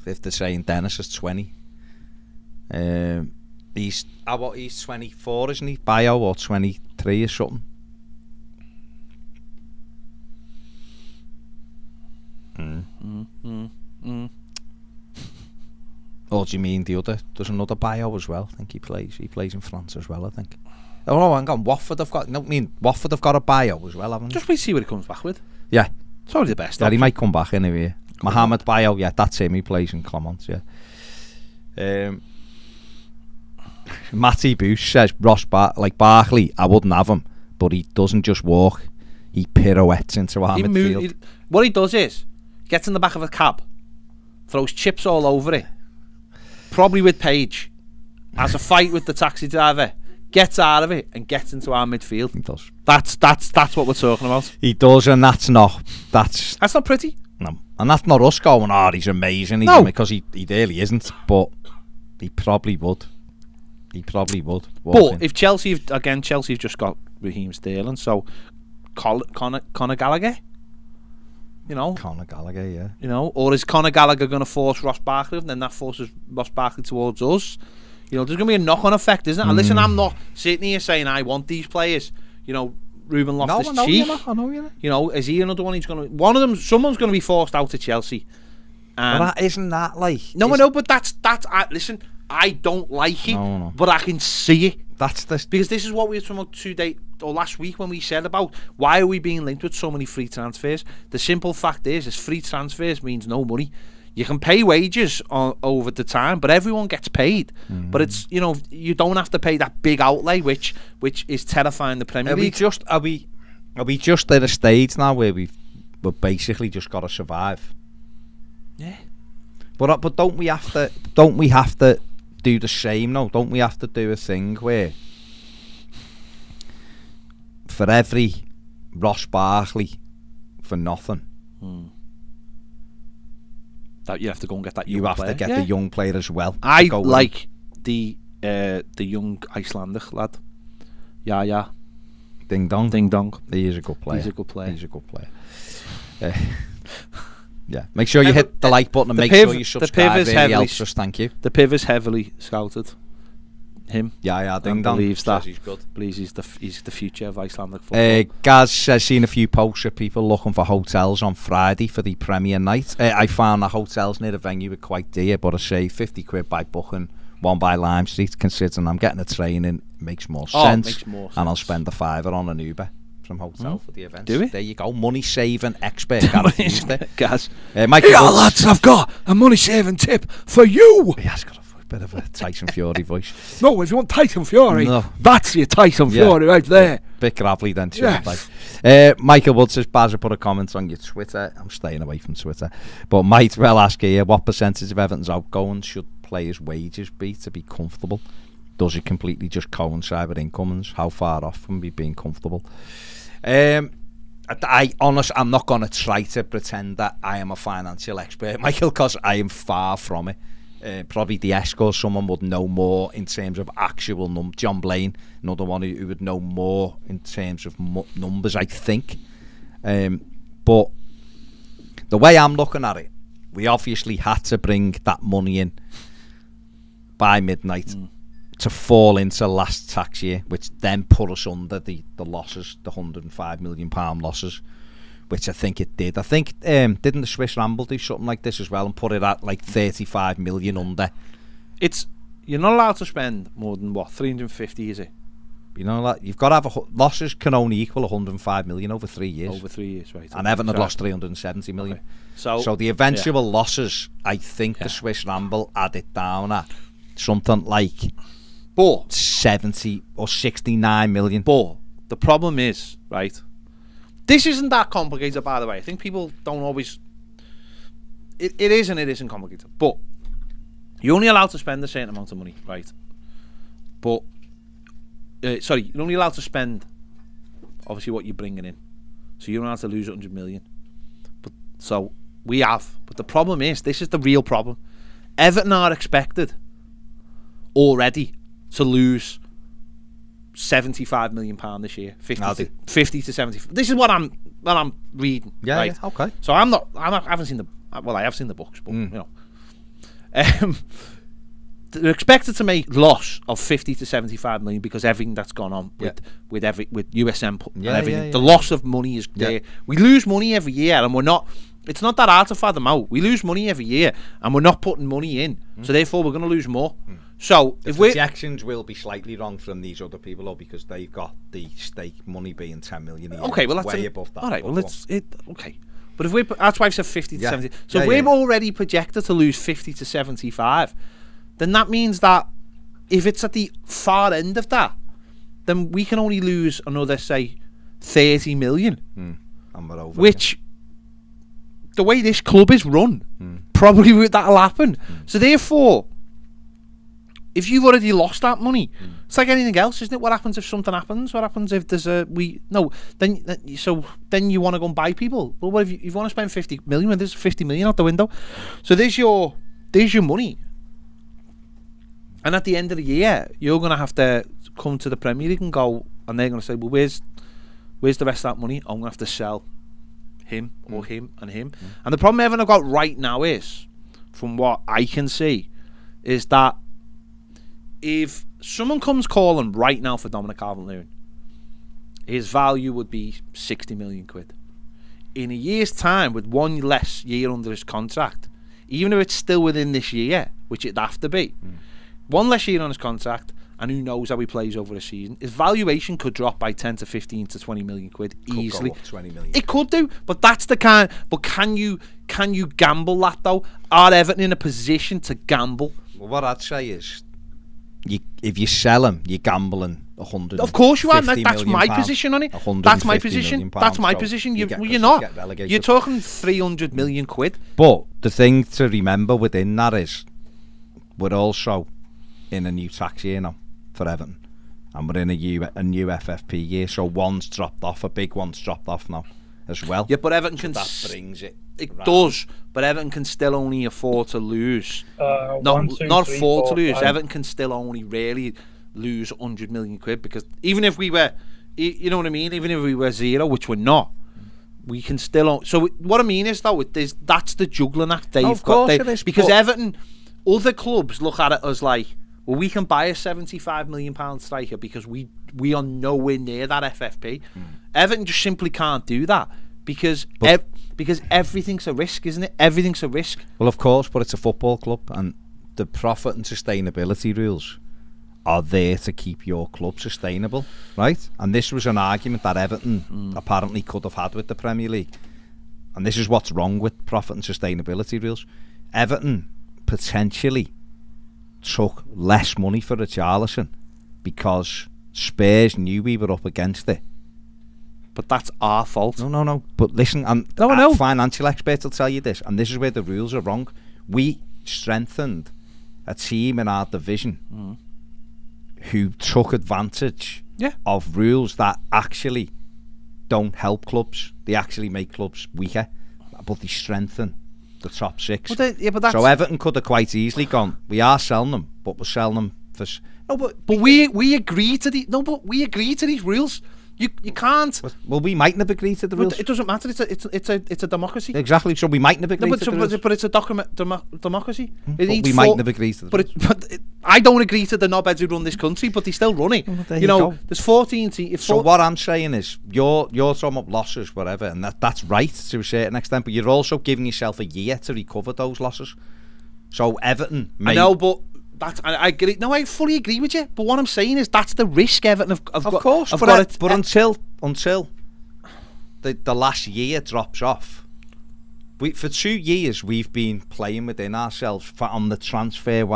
if they're saying Dennis is 20. He's 24, isn't he? Bayo, or 23 or something. Or do you mean there's another Bayo as well? I think he plays in France as well, I think. Oh no, hang on, Watford have got a Bayo as well, haven't they? Just wait to see what he comes back with. Yeah. It's probably the best. Yeah, he might come back anyway. Mohamed Bayo, yeah, that's him. He plays in Clermont, yeah. Matty Boosh says, Barkley, I wouldn't have him, but he doesn't just walk. He pirouettes into our midfield. What he does is, gets in the back of a cab, throws chips all over it, probably with Paige, has a fight with the taxi driver, gets out of it and gets into our midfield. He does. That's what we're talking about. He does, and that's not pretty. No, and that's not us going, he's amazing. No, because he really isn't. But he probably would. But if Chelsea have just got Raheem Sterling, so Conor Gallagher. You know, Conor Gallagher, yeah. You know, or is Conor Gallagher going to force Ross Barkley, and then that forces Ross Barkley towards us? You know, there's going to be a knock-on effect, isn't it? And listen, I'm not sitting here saying I want these players. You know, Ruben Loftus-Cheek. I know you. You know, is he another one? One of them. Someone's going to be forced out to Chelsea. But isn't that like? No, I know, but that's. Listen, I don't like it, but I can see it. That's this because this is what we were talking about today or last week when we said about why are we being linked with so many free transfers. The simple fact is free transfers means no money. You can pay wages over the time, but everyone gets paid. But it's, you know, you don't have to pay that big outlay, which is terrifying the Premier League. Are we just at a stage now where we've basically just got to survive? Yeah. But don't we have to do the same now? Don't we have to do a thing where for every Ross Barkley for nothing, that you have to go and get that young you have player. to get the young player as well. I like the young Icelandic lad. Yeah. Ding dong. He is a good player. He's a good player. Yeah. Make sure you hit the like button and make sure you subscribe. Thank you. The Piv is heavily scouted. Him. Yeah. Ding dong. Believes that. He's good. Believes he's the future of Icelandic football. Gaz has seen a few posts of people looking for hotels on Friday for the Premier night. I found the hotels near the venue were quite dear, but I say £50 by booking, one by Lime Street. Considering I'm getting a train in, makes more sense. Makes more sense. And I'll spend the £5 on an Uber from hotel for the event. Do we? There you go. Money saving expert. Gaz. Michael lads, I've got a money saving tip for you. He has got a bit of a Tyson Fury voice. No, if you want Tyson Fury, that's your Tyson Fury right there. Bit gravelly then, yes. Michael Wood says, Baz, I put a comment on your Twitter. I'm staying away from Twitter. But might well ask here, what percentage of Everton's outgoings should players' wages be to be comfortable? Does it completely just coincide with incomings? How far off from being comfortable? I'm not going to try to pretend that I am a financial expert, Michael, because I am far from it. Probably the Escos, someone would know more in terms of actual numbers. John Blaine, another one who would know more in terms of numbers, I think. But the way I'm looking at it, we obviously had to bring that money in by midnight to fall into last tax year, which then put us under the losses, the £105 million losses, which I think it did. I think, didn't the Swiss Ramble do something like this as well and put it at like 35 million under? You're not allowed to spend more than, 350, is it? You know, like, you've got to have losses can only equal 105 million over 3 years. Over 3 years, right. And Everton had lost 370 million. Okay. So the eventual losses, I think the Swiss Ramble had it down at something like 70 or 69 million. But the problem is, right, this isn't that complicated, by the way. I think people don't always... It is and it isn't complicated. But you're only allowed to spend a certain amount of money, right? But... you're only allowed to spend, obviously, what you're bringing in. So you're not allowed to lose 100 million. But so we have. But the problem is, this is the real problem. Everton are expected already to lose £75 million this year, 50 to 70. This is what I'm reading. Yeah, right? Yeah, okay. So I haven't seen I have seen the books, but you know, they're expected to make loss of 50 to 75 million because everything that's gone on with USM and everything. The loss of money is there. We lose money every year, and we're not. It's not that hard to fathom out. We lose money every year, and we're not putting money in. So therefore, we're going to lose more. So the projections will be slightly wrong from these other people, though, because they've got the stake money being 10 million a year. Okay, well that's way above that. All right, well okay. But if that's why I've said 50 to 70. So if we're already projected to lose 50 to 75, then that means that if it's at the far end of that, then we can only lose another, say, 30 million. And we're over. Which, the way this club is run, probably that'll happen. So therefore, if you've already lost that money, it's like anything else, isn't it? What happens if something happens? What happens if there's then you want to go and buy people? Well, what if you want to spend 50 million when there's 50 million out the window? So there's your money. And at the end of the year, you're going to have to come to the Premier League and go, and they're going to say, well, where's the rest of that money? I'm going to have to sell him or him and him. And the problem Everton have got right now is, from what I can see, is that if someone comes calling right now for Dominic Calvert-Lewin, his value would be 60 million quid. In a year's time, with one less year under his contract, even if it's still within this year, which it'd have to be, one less year on his contract, and who knows how he plays over a season, his valuation could drop by 10 to 15 to 20 million quid easily. Could go up 20 million. It could do, but that's the kind. But can you gamble that though? Are Everton in a position to gamble? Well, what I'd say is, if you sell him, you're gambling 100. Of course you are. That's my position on it. That's my position. That's my position. You're not. You're talking 300 million quid. But the thing to remember within that is, we're also in a new tax year now for Everton, and we're in a new FFP year. So one's dropped off, a big one's dropped off now as well. Yeah, but Everton can. That brings it. It does, but Everton can still only afford to lose. Not 1, 2, not 3, afford 4, to lose. 5. Everton can still only really lose 100 million quid, because even if we were, you know what I mean, even if we were zero, which we're not, we can still. So what I mean is though, that's the juggling act they've of course got. it is, because Everton, other clubs look at it as like, well, we can buy a £75 million striker because we are nowhere near that FFP. Everton just simply can't do that because everything's a risk, isn't it? Everything's a risk. Well, of course, but it's a football club, and the profit and sustainability rules are there to keep your club sustainable, right? And this was an argument that Everton apparently could have had with the Premier League. And this is what's wrong with profit and sustainability rules. Everton potentially took less money for Richarlison because Spurs knew we were up against it. But that's our fault. No. But listen, and financial experts will tell you this, and this is where the rules are wrong. We strengthened a team in our division who took advantage of rules that actually don't help clubs. They actually make clubs weaker, but they strengthen the top six. But that's... So Everton could have quite easily gone, we are selling them, but we're selling them for... No, but we agree to the... No, but we agree to these rules. You can't... Well, we mightn't have agreed to the rules. It doesn't matter. It's a democracy. Exactly. So we mightn't have agreed to the rules. But it's a democracy. But we mightn't have agreed to the rules. But I don't agree to the knobheads who run this country, but they still run it. Well, you know, there's 14 teams. So what I'm saying is, you're talking about losses, whatever, and that's right to a certain extent, but you're also giving yourself a year to recover those losses. So Everton... I know, but... I agree. No, I fully agree with you. But what I'm saying is that's the risk Everton have got. Of course, but until the last year drops off, for 2 years we've been playing within ourselves on the transfer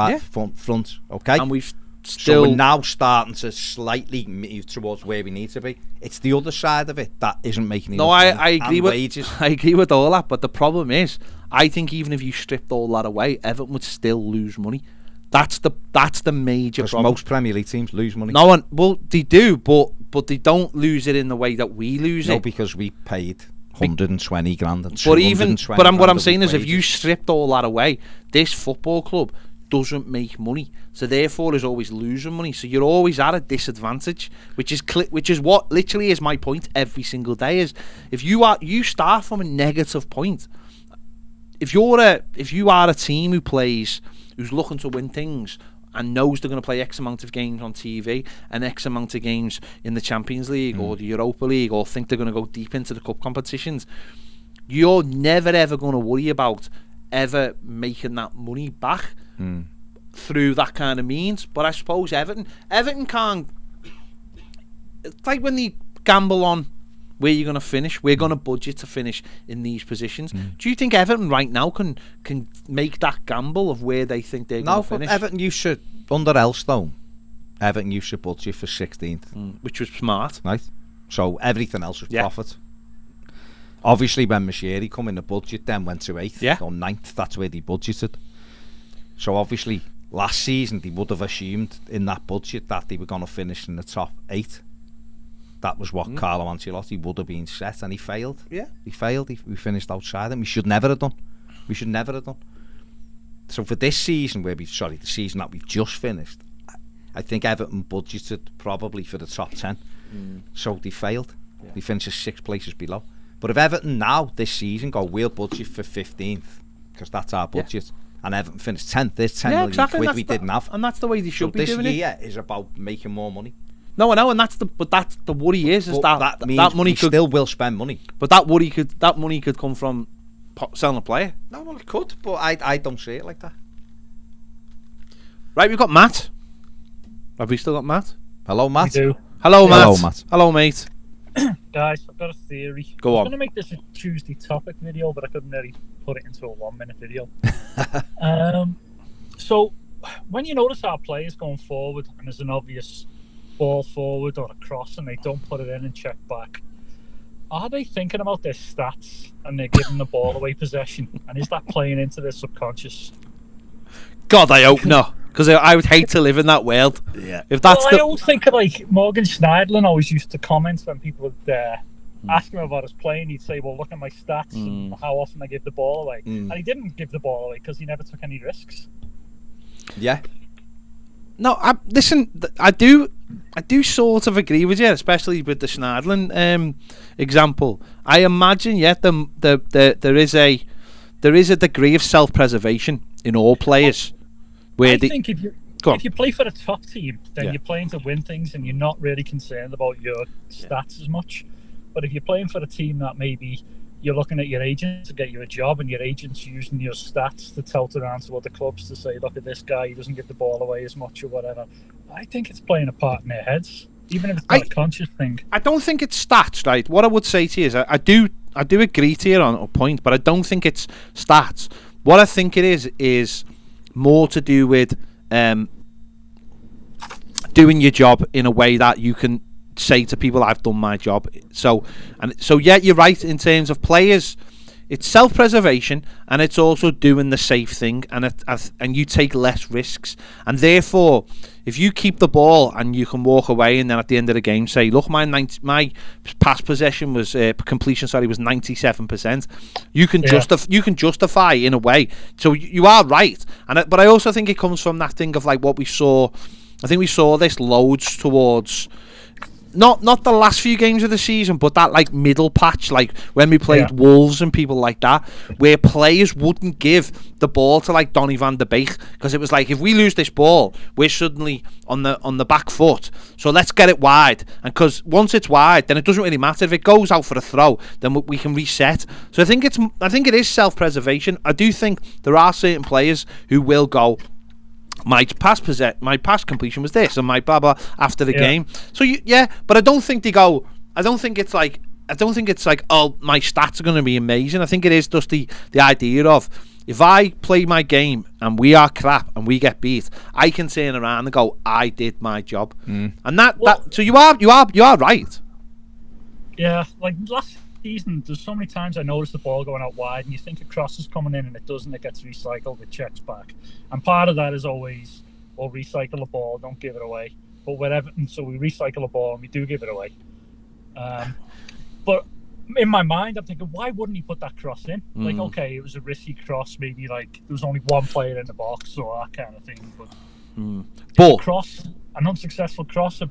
front. Okay, and we've so we're now starting to slightly move towards where we need to be. It's the other side of it that isn't making enough money. I agree with wages. I agree with all that. But the problem is, I think even if you stripped all that away, Everton would still lose money. That's the major problem. Most Premier League teams lose money. Well, they do, but they don't lose it in the way that we lose it. No, because we paid 120 grand. And what I'm saying is, if you stripped all that away, this football club doesn't make money, so therefore is always losing money. So you're always at a disadvantage, which is what literally is my point every single day. Is if you start from a negative point. If you are a team who's looking to win things and knows they're going to play X amount of games on TV and X amount of games in the Champions League or the Europa League, or think they're going to go deep into the cup competitions, you're never ever going to worry about ever making that money back through that kind of means. But I suppose Everton can't. It's like when they gamble on where you're going to finish. We're going to budget to finish in these positions. Do you think Everton right now can make that gamble of where they think they're going to finish? No, Everton, you should, under Elstone, Everton, you should budget for 16th. Which was smart. Right. So everything else was profit. Obviously, when Mashiri come in, the budget then went to 8th or 9th. That's where they budgeted. So obviously, last season, they would have assumed in that budget that they were going to finish in the top 8. That was what Carlo Ancelotti would have been set, and he failed. Yeah, he failed. We finished outside him. We should never have done. So for this season, the season that we've just finished, I think Everton budgeted probably for the top 10. So they failed. Yeah. They finished 6 places below. But if Everton now this season we'll budget for 15th, because that's our budget, and Everton finished 10th, there's 10 million quid we didn't have, and that's the way they should be doing it. This year is about making more money. No, I know, and that's the worry is that means that money could still will spend money. But that money could come from selling a player. No, well, it could, but I don't see it like that. Right, we've got Matt. Have we still got Matt? Hello, Matt. We do. Hello, Matt. Hello, Matt. Hello, mate. Guys, I've got a theory. Go I on. was going to make this a Tuesday topic video, but I couldn't really put it into a 1-minute video. So, when you notice our players going forward and there's an obvious ball forward or a cross and they don't put it in and check back, are they thinking about their stats and they're giving the ball away possession? And is that playing into their subconscious? God, I hope not. Because I would hate to live in that world. Yeah. If that's I always think of like Morgan Schneidlin always used to comment when people would ask him about his playing. He'd say, well, look at my stats and how often I give the ball away. And he didn't give the ball away because he never took any risks. Yeah. No, listen, I do sort of agree with you, especially with the Schneidlin example. I imagine, there is a degree of self-preservation in all players. I think if you play for a top team, then you're playing to win things and you're not really concerned about your stats as much. But if you're playing for a team that maybe you're looking at your agent to get you a job and your agent's using your stats to tout around to other clubs to say, look at this guy, he doesn't give the ball away as much or whatever, I think it's playing a part in their heads, even if it's not a conscious thing. I don't think it's stats, right? What I would say to you is I do agree to you on a point, but I don't think it's stats. What I think it is more to do with doing your job in a way that you can say to people, I've done my job. So yeah, you're right in terms of players. It's self-preservation and it's also doing the safe thing, and you take less risks, and therefore if you keep the ball and you can walk away and then at the end of the game say, look, my pass possession was completion was 97%, you can justify in a way. So you are right, but I also think it comes from that thing of like what we saw. I think we saw this loads towards not the last few games of the season, but that like middle patch, like when we played Wolves and people like that, where players wouldn't give the ball to like Donny van der Beek because it was like, if we lose this ball, we're suddenly on the back foot. So let's get it wide, and because once it's wide, then it doesn't really matter if it goes out for a throw. Then we can reset. So I think it is self-preservation. I do think there are certain players who will go, my pass completion was this, and my blah blah after the game. So but I don't think they go. I don't think it's like, oh, my stats are going to be amazing. I think it is just the idea of, if I play my game and we are crap and we get beat, I can turn around and go, I did my job. And so you are right. Yeah, like last season, there's so many times I noticed the ball going out wide and you think a cross is coming in and it doesn't, it gets recycled, it checks back. And part of that is always, we'll recycle the ball, don't give it away. But with Everton, so we recycle the ball and we do give it away. But in my mind, I'm thinking, why wouldn't he put that cross in? Like, okay, it was a risky cross, maybe like there was only one player in the box or that kind of thing. But a cross, an unsuccessful cross,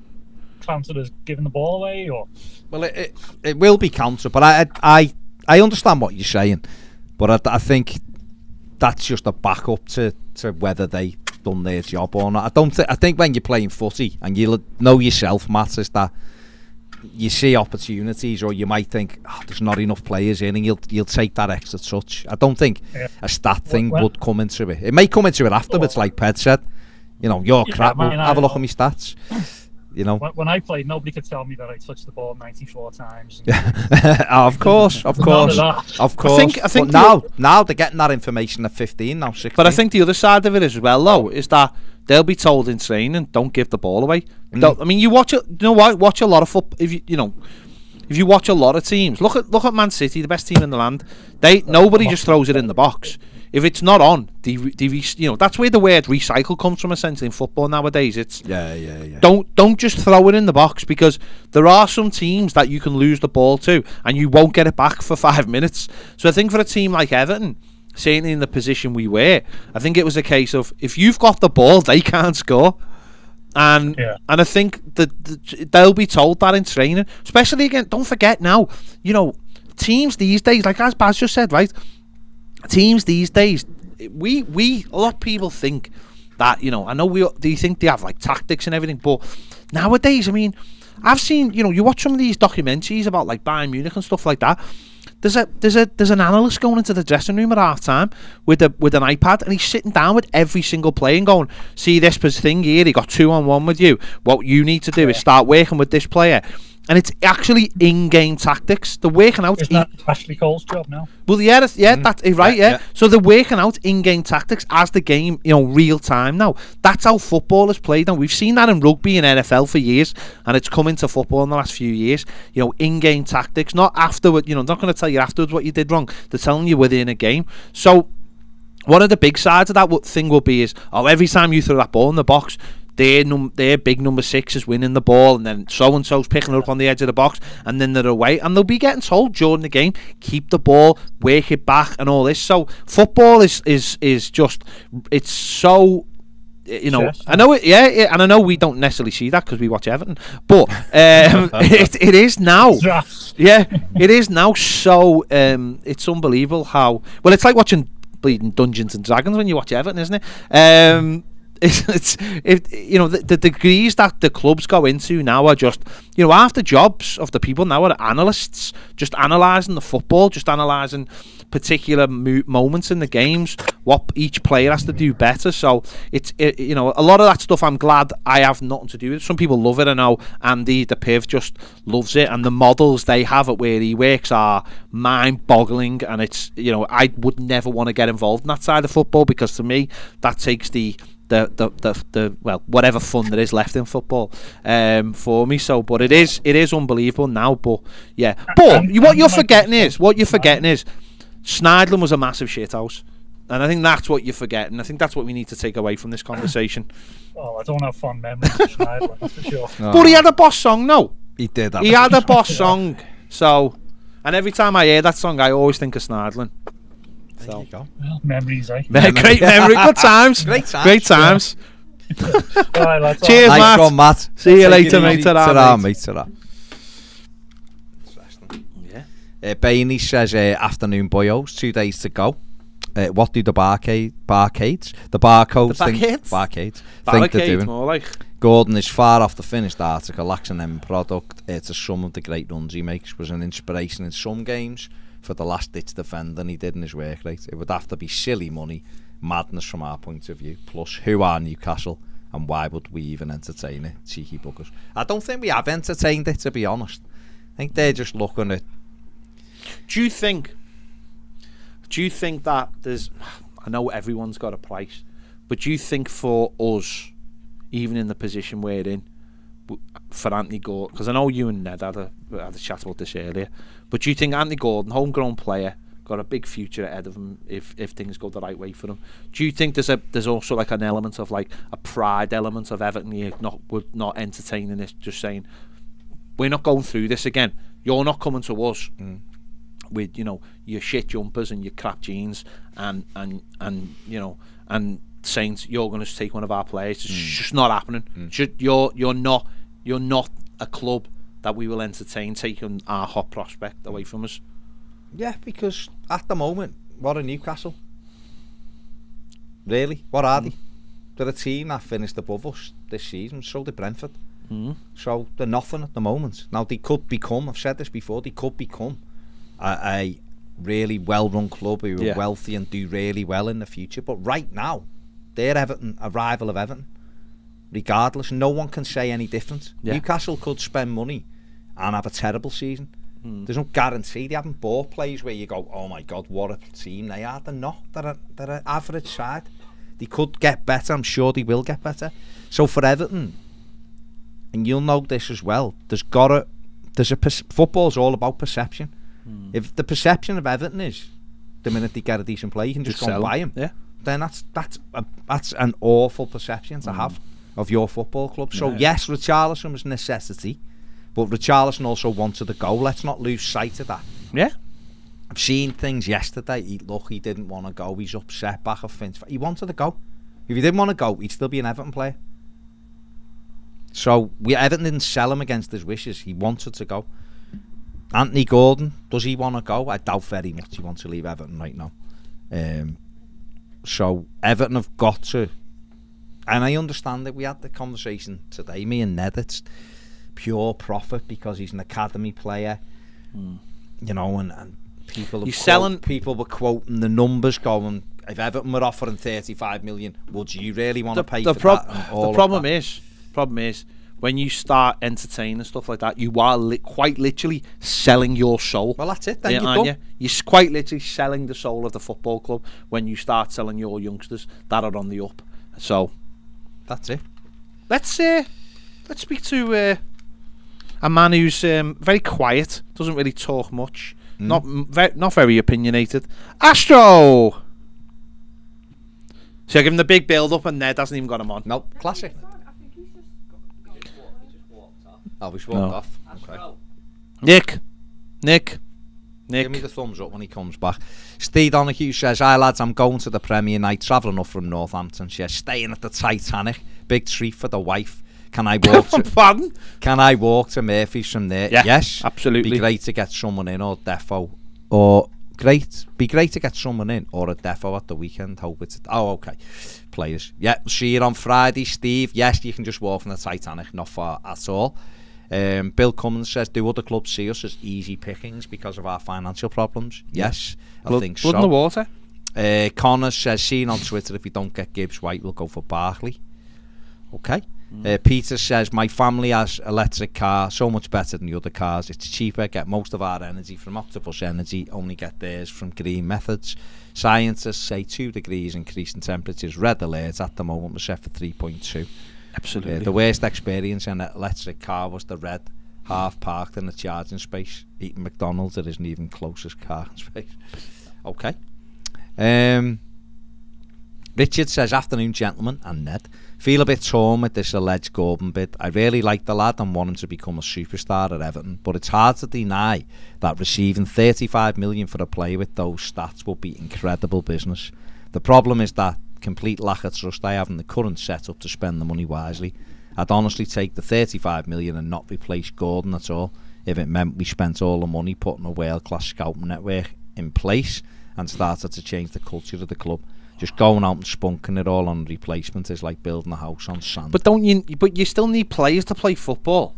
counted as giving the ball away, or? Well, it will be counted, but I understand what you're saying, but I think that's just a backup to whether they done their job or not. I think when you're playing footy and you know yourself, Matt, is that you see opportunities, or you might think, there's not enough players in, and you'll take that extra touch. I don't think a stat thing would come into it. It may come into it afterwards, like Ped said. You know, you're crap. Have a look at my stats. You know, when I played, nobody could tell me that I touched the ball 94 times. Of course. I think now they're getting that information at 15, now 16. But I think the other side of it as well, though, is that they'll be told in training, don't give the ball away. I mean, you watch it. You know what? Watch a lot of football. If you watch a lot of teams, look at Man City, the best team in the land. Nobody just throws it in the box. If it's not on, that's where the word recycle comes from, essentially, in football nowadays. It's Don't just throw it in the box, because there are some teams that you can lose the ball to and you won't get it back for 5 minutes. So I think for a team like Everton, certainly in the position we were, I think it was a case of, if you've got the ball, they can't score. And I think that they'll be told that in training. Especially, again, don't forget now, teams these days, like as Baz just said, right? Teams these days, a lot of people think that, you know, I know do you think they have like tactics and everything, but nowadays, I mean, I've seen, you know, you watch some of these documentaries about like Bayern Munich and stuff like that. There's an analyst going into the dressing room at half time with an iPad, and he's sitting down with every single player and going, see this thing here, he got 2-on-1 with you. What you need to do is start working with this player. And it's actually in-game tactics. They're working out. Isn't that Ashley Cole's job now? Well, that's right. Yeah. So they're working out in-game tactics as the game, you know, real time now. That's how football is played now. We've seen that in rugby and NFL for years, and it's come into football in the last few years. You know, in-game tactics, not afterward. You know, not going to tell you afterwards what you did wrong. They're telling you within a game. So one of the big sides of that thing will be is, every time you throw that ball in the box, their big number 6 is winning the ball, and then so and so's picking it up on the edge of the box, and then they're away, and they'll be getting told during the game, keep the ball, work it back, and all this. So football is just, it's so, you know, I know it, and I know we don't necessarily see that because we watch Everton, but it is now. Yeah, it is now. So it's unbelievable how well it's like watching bleeding Dungeons and Dragons when you watch Everton, isn't it? It's you know, the degrees that the clubs go into now are just, you know, half the jobs of the people now are analysts, just analysing the football, just analysing particular moments in the games, what each player has to do better. So it's you know, a lot of that stuff I'm glad I have nothing to do with. Some people love it. I know Andy the Piv just loves it, and the models they have at where he works are mind-boggling, and it's, you know, I would never want to get involved in that side of football, because to me that takes the well, whatever fun there is left in football for me. So, but it is unbelievable now. But yeah, but what you're forgetting is Schneidlin was a massive shithouse, and I think that's what you're forgetting. I think that's what we need to take away from this conversation. Oh, I don't have fond memories of Schneidlin, that's for sure. No. But he had a boss song, no? He did. He had a boss song. So, and every time I hear that song, I always think of Schneidlin. There you go. Well, memories, eh? Great memory, good times. Great times. Right, lads, cheers, nice Matt. one, Matt. See you later, mate. Ta-ra, mate. Ta-ra. Yeah. Bainey says, afternoon boyos, 2 days to go. What do the barcodes think they're doing? More like. Gordon is far off the finished article, lacks an end product. To some of the great runs he makes, was an inspiration in some games for the last-ditch defending he did in his work rate. It would have to be silly money, madness from our point of view. Plus, who are Newcastle, and why would we even entertain it? Cheeky buggers. I don't think we have entertained it, to be honest. I think they're just looking at... Do you think that there's... I know everyone's got a price, but do you think for us, even in the position we're in, for Anthony Gordon, because I know you and Ned had a chat about this earlier, but do you think Anthony Gordon, homegrown player, got a big future ahead of him if things go the right way for him? Do you think there's also like an element of like a pride element of Everton not entertaining this, just saying we're not going through this again, you're not coming to us with, you know, your shit jumpers and your crap jeans and you know, and saying you're going to take one of our players? It's just not happening. You're not a club that we will entertain taking our hot prospect away from us. Yeah, because at the moment, what are Newcastle? Really? What are they? They're a team that finished above us this season. So did Brentford. So they're nothing at the moment. Now they could become, I've said this before, they could become a really well-run club who are wealthy and do really well in the future. But right now, they're Everton, a rival of Everton. Regardless, no one can say any different. Newcastle could spend money and have a terrible season. There's no guarantee. They haven't bought players where you go, oh my God, what a team they are. They're not. They're an average side. They could get better. I'm sure they will get better. So for Everton, and you'll know this as well, football's all about perception. If the perception of Everton is the minute they get a decent player, you can just go and buy him. Yeah. Then that's an awful perception to have of your football club. So yes, Richarlison was a necessity, but Richarlison also wanted to go. Let's not lose sight of that. Yeah. I've seen things yesterday. He didn't want to go. He's upset back of Finch. He wanted to go. If he didn't want to go, he'd still be an Everton player. So Everton didn't sell him against his wishes. He wanted to go. Anthony Gordon, does he want to go? I doubt very much he wants to leave Everton right now. So Everton have got to And I understand that we had the conversation today, me and Ned, it's pure profit because he's an academy player, you know, and people were quoting the numbers going, if Everton were offering 35 million, would you really want to pay for that? The problem is, when you start entertaining stuff like that, you are quite literally selling your soul. Well, that's it, then you're done. You're quite literally selling the soul of the football club when you start selling your youngsters that are on the up. So... that's it. Let's speak to a man who's very quiet, doesn't really talk much, not very opinionated. Astro. So I give him the big build up, and Ned hasn't even got him on. Nope, classic. Oh, he's walked off. Okay. Nick. Give me the thumbs up when he comes back. Steve Donahue says, "Hi lads, I'm going to the Premier night, travelling up from Northampton. She's staying at the Titanic. Big treat for the wife. Can I walk to Pardon? Can I walk to Murphy's from there?" Yeah, yes, absolutely. Be great to get someone in, or defo, or be great to get someone in or a defo at the weekend. Hope it's okay. Players. Yeah, see you on Friday, Steve. Yes, you can just walk from the Titanic, not far at all. Bill Cummins says, do other clubs see us as easy pickings because of our financial problems? Yes, I think so. Blood in the water. Connor says, seen on Twitter, if we don't get Gibbs White, we'll go for Barkley. Okay. Peter says, my family has electric car, so much better than the other cars. It's cheaper, get most of our energy from Octopus Energy, only get theirs from green methods. Scientists say 2 degrees increase in temperatures. Red alert at the moment, we're set for 3.2. Absolutely. The worst experience in an electric car was the red, half parked in the charging space, eating McDonald's. It isn't even closest car space. Okay. Richard says, afternoon gentlemen and Ned. Feel a bit torn with this alleged Gordon bid. I really like the lad and want him to become a superstar at Everton, but it's hard to deny that receiving 35 million for a player with those stats will be incredible business. The problem is that complete lack of trust I have in the current setup to spend the money wisely. I'd honestly take the 35 million and not replace Gordon at all if it meant we spent all the money putting a world-class scouting network in place and started to change the culture of the club. Just going out and spunking it all on replacement is like building a house on sand. But you still need players to play football.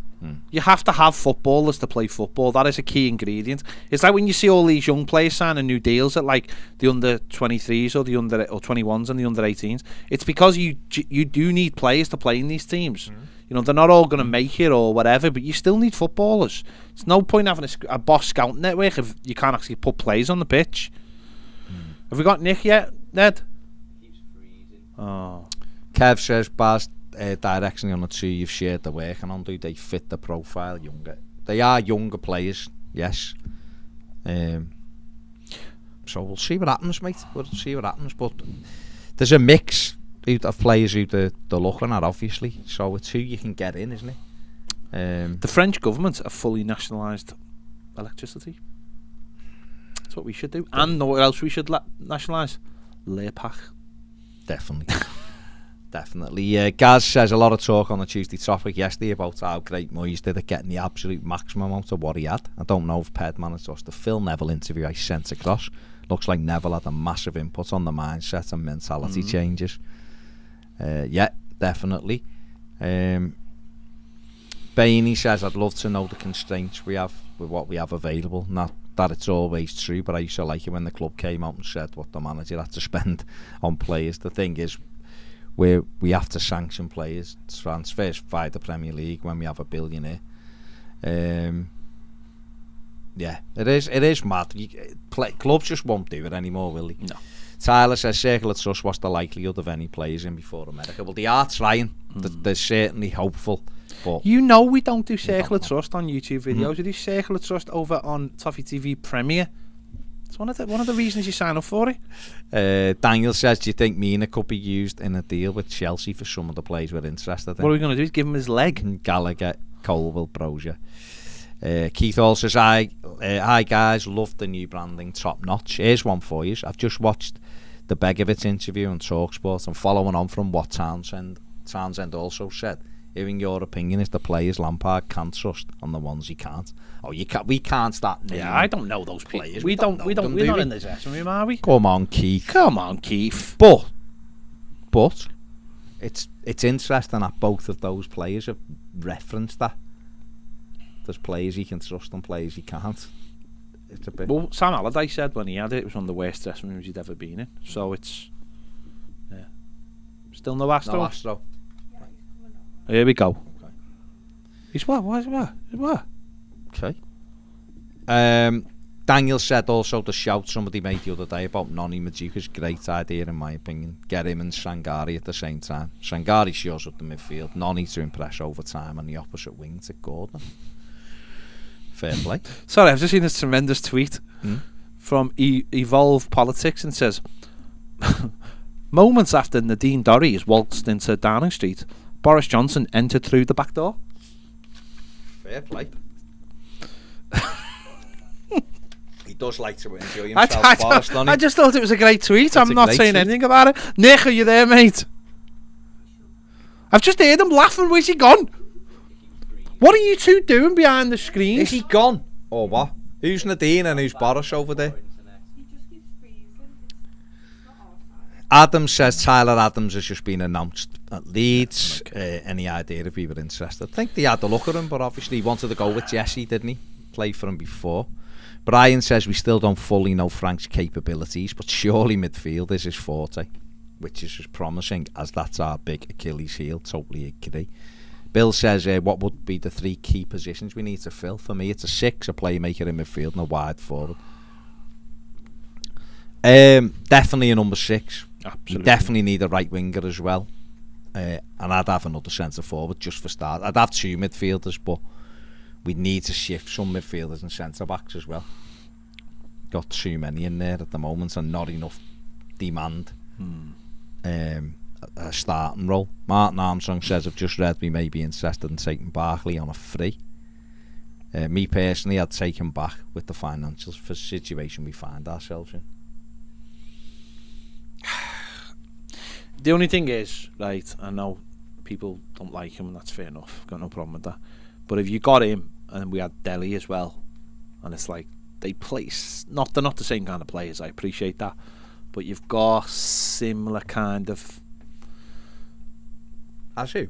You have to have footballers to play football. That is a key ingredient. It's like when you see all these young players signing new deals at like the under 23s or the under 21s and the under 18s. It's because you do need players to play in these teams. You know, they're not all going to make it or whatever, but you still need footballers. There's no point having a boss scouting network if you can't actually put players on the pitch. Have we got Nick yet, Ned? Keeps freezing. Oh. Kev says, Baz, directionally on the 2 you've shared the work and on, do they fit the profile younger? They are younger players, yes. So we'll see what happens, mate. We'll see what happens, but there's a mix of players who they're looking at, obviously. So it's who you can get in, isn't it? The French government have fully nationalised electricity. That's what we should do. And know what else we should nationalise? Learpack. Definitely. Definitely. Gaz says a lot of talk on the Tuesday topic yesterday about how great Moyes did at getting the absolute maximum out of what he had. I don't know if Ped managed to watch the Phil Neville interview I sent across. Looks like Neville had a massive input on the mindset and mentality changes. Yeah, definitely. Bainey says, I'd love to know the constraints we have with what we have available. Not that it's always true, but I used to like it when the club came out and said what the manager had to spend on players. The thing is, we have to sanction players transfers via the Premier League when we have a billionaire. Yeah, it is mad. Clubs just won't do it anymore, will they? No. Tyler says, circle of trust, what's the likelihood of any players in before America? Well, they are trying. They're certainly hopeful. But you know we don't do Circle of Trust on YouTube videos. We do Circle of Trust over on Toffee TV Premier. It's one of the reasons you sign up for it. Daniel says, do you think Mina could be used in a deal with Chelsea for some of the players we're interested in? What are we going to do? Is give him his leg? Gallagher, Colville, Brozier. Keith Hall says, hi guys, love the new branding, top notch. Here's one for you. I've just watched the Begovic interview on TalkSport and following on from what Townsend also said. Hearing your opinion, is the players Lampard can trust on the ones he can't? Oh, you can't. We can't start naming. Yeah, I don't know those players. We don't. We're not in the dressing room, are we? Come on, Keith. Come on, Keith. But It's interesting that both of those players have referenced that. There's players he can trust and players he can't. It's a bit. Well, Sam Allardyce said when he had it was one of the worst dressing rooms he'd ever been in. So it's still no Astro. No Astro. Here we go. Okay. He's what? Why is it what? Okay. Daniel said also the shout somebody made the other day about Noni Maduka's great idea in my opinion. Get him and Sangari at the same time. Sangari shows up the midfield. Noni to impress over time and the opposite wing to Gordon. Fair play. Sorry, I've just seen this tremendous tweet from Evolve Politics and says, moments after Nadine Dorry is waltzed into Downing Street, Boris Johnson entered through the back door. Fair play. He does like to enjoy himself, Boris, doesn't he? I just thought it was a great tweet. I'm not saying anything about it. Nick, are you there, mate? I've just heard him laughing. Where's he gone? What are you two doing behind the screen? Is he gone? Or what? Who's Nadine and who's Boris over there? Adams says Tyler Adams has just been announced at Leeds. Any idea if we were interested? I think they had a look at him, but obviously he wanted to go with Jesse, didn't he? Played for him before. Brian says we still don't fully know Frank's capabilities, but surely midfield is his forte, which is as promising as that's our big Achilles heel. Totally agree. Bill says, what would be the 3 key positions we need to fill? For me, it's a 6, a playmaker in midfield, and a wide forward. Definitely a number 6. Absolutely. We definitely need a right winger as well. And I'd have another centre forward just for start. I'd have 2 midfielders, but we need to shift some midfielders and centre backs as well. Got too many in there at the moment and not enough demand. A starting role. Martin Armstrong says, I've just read we may be interested in taking Barkley on a free. Me personally, I'd take him back with the financials for the situation we find ourselves in. The only thing is, right, I know people don't like him and that's fair enough, got no problem with that, but if you got him and we had Delhi as well, and it's like they play they're not the same kind of players, I appreciate that, but you've got similar kind of As who?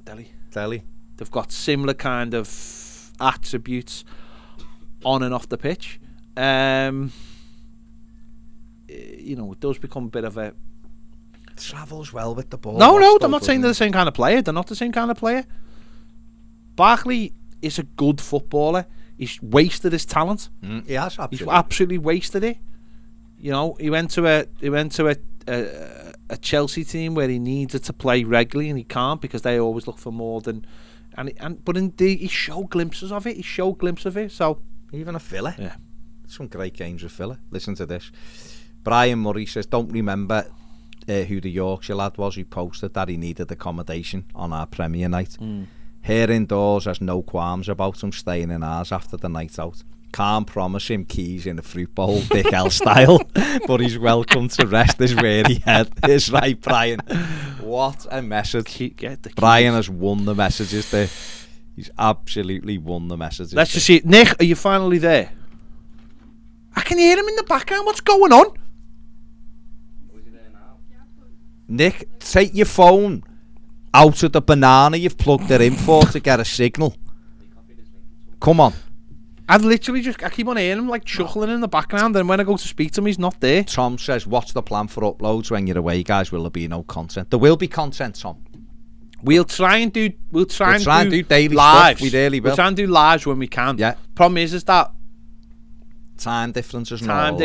Delhi. They've got similar kind of attributes on and off the pitch. It does become a bit of a travels well with the ball. No, I'm not saying they're the same kind of player. They're not the same kind of player. Barkley is a good footballer. He's wasted his talent. He has absolutely. He's absolutely wasted it. He went to a Chelsea team where he needed to play regularly and he can't because they always look for more than but indeed he showed glimpses of it. So even a Villa. Yeah. Some great games with Villa. Listen to this. Brian Murray says, don't remember who the Yorkshire lad was who posted that he needed accommodation on our Premier night. Here indoors has no qualms about him staying in ours after the night out. Can't promise him keys in a fruit bowl, Dick L style, but he's welcome to rest his weary head. Is right, Brian. What a message. Brian has won the messages there. He's absolutely won the messages. Let's just see. Nick, are you finally there? I can hear him in the background. What's going on? Nick, take your phone out of the banana you've plugged it in for to get a signal. Come on. I keep on hearing him like chuckling in the background, and when I go to speak to him, he's not there. Tom says, what's the plan for uploads when you're away, guys? Will there be no content? There will be content, Tom. We'll try and do daily lives. Stuff. We really will. We'll try and do lives when we can. Yeah. Problem is that time differences and and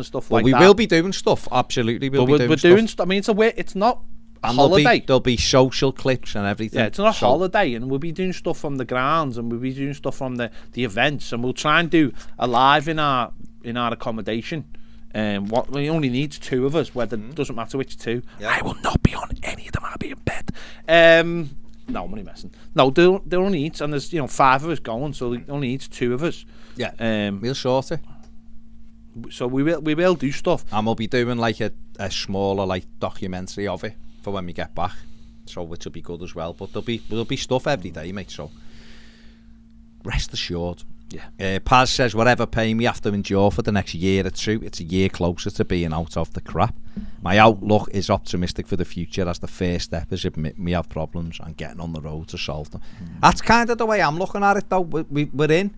stuff like that. We will be doing stuff. Absolutely, we're doing stuff. I mean, it's not a holiday. There'll be social clips and everything. Yeah, it's not a holiday, and we'll be doing stuff from the grounds, and we'll be doing stuff from the events, and we'll try and do a live in our accommodation. What we only need 2 of us. Whether it doesn't matter which 2. Yeah. I will not be on any of them. I'll be in bed. No, I'm only messing. No, they only need, and there's 5 of us going, so they only needs 2 of us. Yeah. We'll sort it. So we will do stuff, and we'll be doing like a smaller like documentary of it for when we get back, so which will be good as well. But there'll be stuff every day, mate. So rest assured. Yeah. Paz says, whatever pain we have to endure for the next year or two, it's a year closer to being out of the crap. My outlook is optimistic for the future, as the first step is admitting we have problems and getting on the road to solve them. That's kind of the way I'm looking at it, though. We're in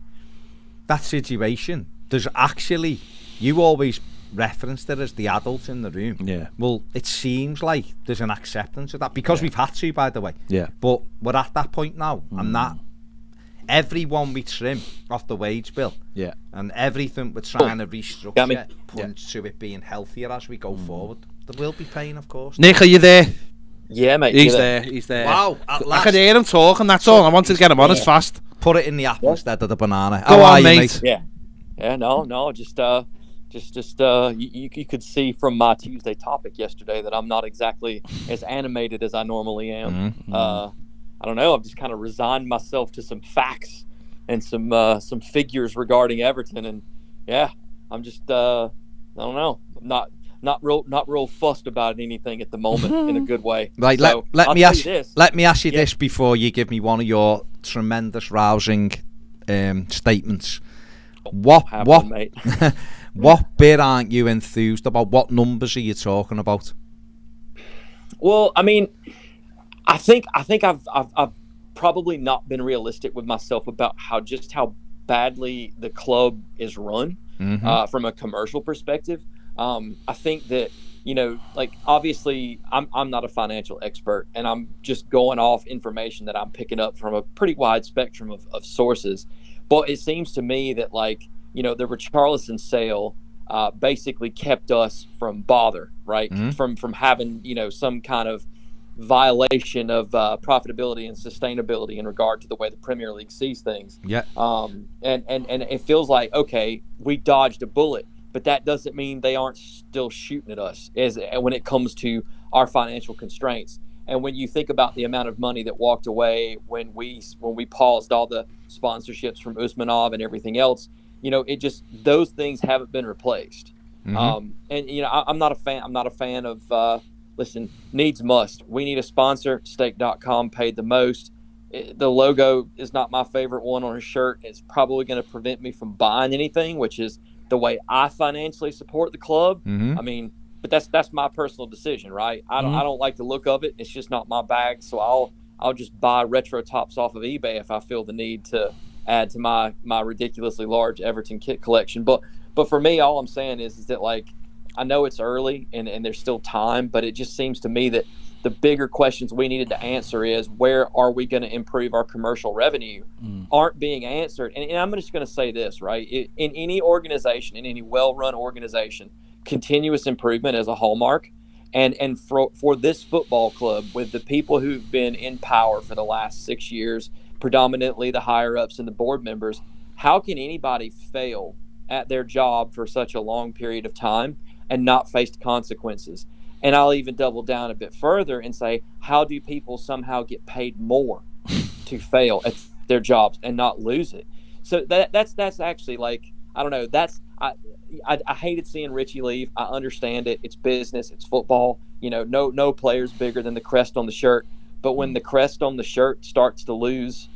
that situation. There's actually, you always referenced it as the adult in the room. Yeah. Well, it seems like there's an acceptance of that, because we've had to, by the way. Yeah. But we're at that point now, and that everyone we trim off the wage bill, and everything we're trying to restructure points to it being healthier as we go forward. There will be pain, of course. Nick, are you there? Yeah, mate. He's there. He's there. Wow, I could hear him talking, that's all. I wanted to get him on as fast. Put it in the apple instead of the banana. Go How on, are you, mate. Yeah, no, just you could see from my Tuesday topic yesterday that I'm not exactly as animated as I normally am. I don't know. I've just kind of resigned myself to some facts and some figures regarding Everton, and I'm just I don't know. I'm not real fussed about anything at the moment in a good way. Right, so let me ask you this before you give me one of your tremendous rousing statements. What bit aren't you enthused about? What numbers are you talking about? Well, I mean, I think I've probably not been realistic with myself about how badly the club is run from a commercial perspective. I think that, like, obviously I'm not a financial expert, and I'm just going off information that I'm picking up from a pretty wide spectrum of sources. But it seems to me that, like, the Richarlison sale basically kept us from bother, right? From having, some kind of violation of profitability and sustainability in regard to the way the Premier League sees things. Yeah. And it feels like, okay, we dodged a bullet, but that doesn't mean they aren't still shooting at us when it comes to our financial constraints. And when you think about the amount of money that walked away when we paused all the sponsorships from Usmanov and everything else, those things haven't been replaced. And I'm not a fan of listen, needs must. We need a sponsor. Stake.com paid the most. The logo is not my favorite one on a shirt. It's probably going to prevent me from buying anything, which is the way I financially support the club. I mean, but that's my personal decision, right? I don't like the look of it. It's just not my bag. So I'll just buy retro tops off of eBay if I feel the need to add to my ridiculously large Everton kit collection. But for me, all I'm saying is that, like, I know it's early and there's still time, but it just seems to me that the bigger questions we needed to answer is, where are we going to improve our commercial revenue aren't being answered. And I'm just going to say this, right? In any organization, in any well-run organization, continuous improvement is a hallmark. And for this football club, with the people who've been in power for the last 6 years, predominantly the higher-ups and the board members, how can anybody fail at their job for such a long period of time and not face consequences? And I'll even double down a bit further and say, how do people somehow get paid more to fail at their jobs and not lose it? So that's actually, like, I don't know. I hated seeing Richie leave. I understand it. It's business. It's football. No player's bigger than the crest on the shirt. But when the crest on the shirt starts to lose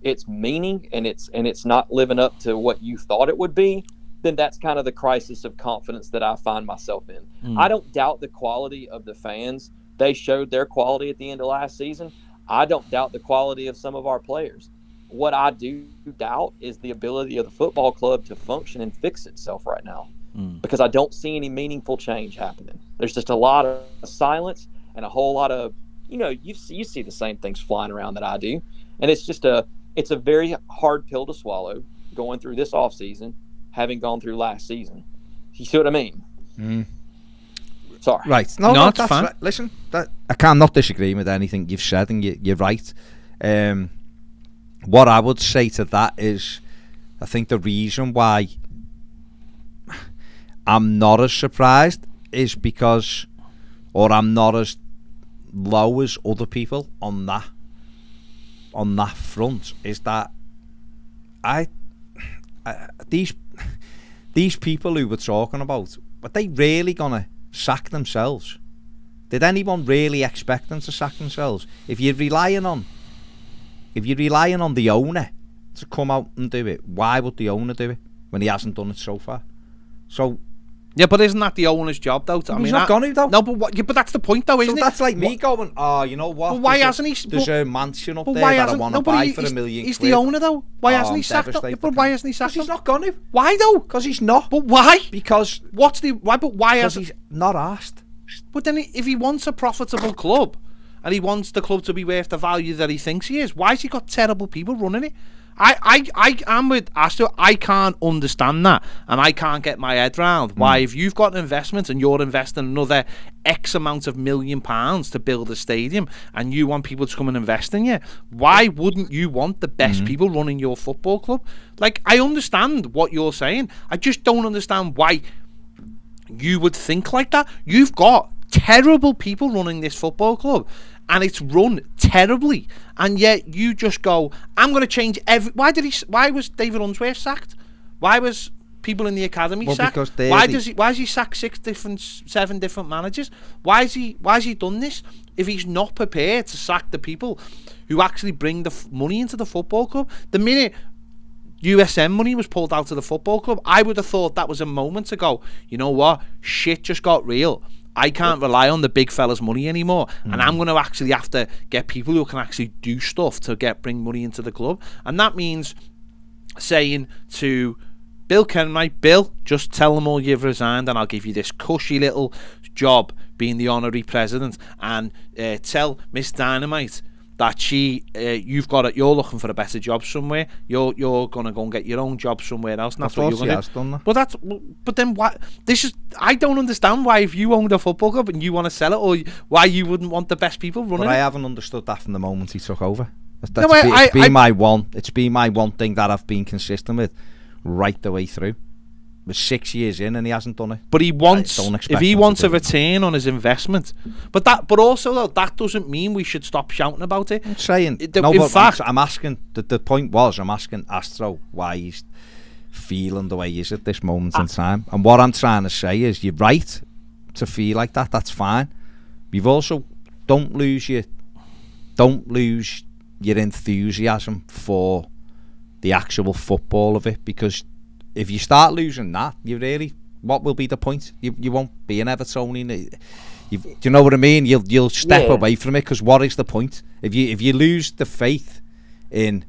its meaning and it's not living up to what you thought it would be, then that's kind of the crisis of confidence that I find myself in. I don't doubt the quality of the fans. They showed their quality at the end of last season. I don't doubt the quality of some of our players. What I do doubt is the ability of the football club to function and fix itself right now, because I don't see any meaningful change happening. There's just a lot of silence and a whole lot of, you see the same things flying around that I do. And it's a very hard pill to swallow going through this off season, having gone through last season. You see what I mean? Sorry. Right. No, that's fine. Right. Listen, I cannot disagree with anything you've said, and you're right. What I would say to that is, I think the reason why I'm not as surprised is because, or I'm not as low as other people on that front, is that these people who we're talking about, are they really gonna sack themselves? Did anyone really expect them to sack themselves? If you're relying on the owner to come out and do it, why would the owner do it when he hasn't done it so far? So. Yeah, but isn't that the owner's job, though? He's not going to, though. No, but but that's the point, though, isn't it? So that's like me going, you know what? But why hasn't he? There's a mansion up there that I want to buy for $1 million. He's the owner, though. Why hasn't he sacked him? But why hasn't he sacked him? He's not going to. Why, though? Because he's not. But why? Because why? But why hasn't? He's not asked. But then, if he wants a profitable club, and he wants the club to be worth the value that he thinks he is, why has he got terrible people running it? I'm with Astro. I can't understand that, and I can't get my head round why, if you've got an investment and you're investing another X amount of £1 million to build a stadium, and you want people to come and invest in you, why wouldn't you want the best people running your football club? Like, I understand what you're saying. I just don't understand why you would think like that. You've got terrible people running this football club, and it's run terribly, and yet you just go, I'm going to change why was David Unsworth sacked? Why was people in the academy sacked? Why has he sacked 7 different managers? Why has he done this if he's not prepared to sack the people who actually bring the money into the football club? The minute USM money was pulled out of the football club, I would have thought that was a moment to go, you know what, shit just got real. I can't rely on the big fella's money anymore, and I'm going to actually have to get people who can actually do stuff to bring money into the club. And that means saying to Bill Kenwright, Bill, just tell them all you've resigned, and I'll give you this cushy little job being the honorary president, and tell Miss Dynamite that you're looking for a better job somewhere. You're gonna go and get your own job somewhere else. And that's what you're gonna do. But then what? I don't understand why, if you owned a football club and you want to sell it, or why you wouldn't want the best people running. But I haven't understood that from the moment he took over. It's been my one thing that I've been consistent with right the way through. We're 6 years in and he hasn't done it. But he wants, if he wants a return on his investment, but also though, that doesn't mean we should stop shouting about it. I'm saying in fact, I'm asking. The point was, I'm asking Astro why he's feeling the way he is at this moment in time. And what I'm trying to say is, you're right to feel like that. That's fine. You've also don't lose your enthusiasm for the actual football of it, because if you start losing that, what will be the point? You won't be an Evertonian. Do you know what I mean? You'll step away from it, because what is the point? If you lose the faith in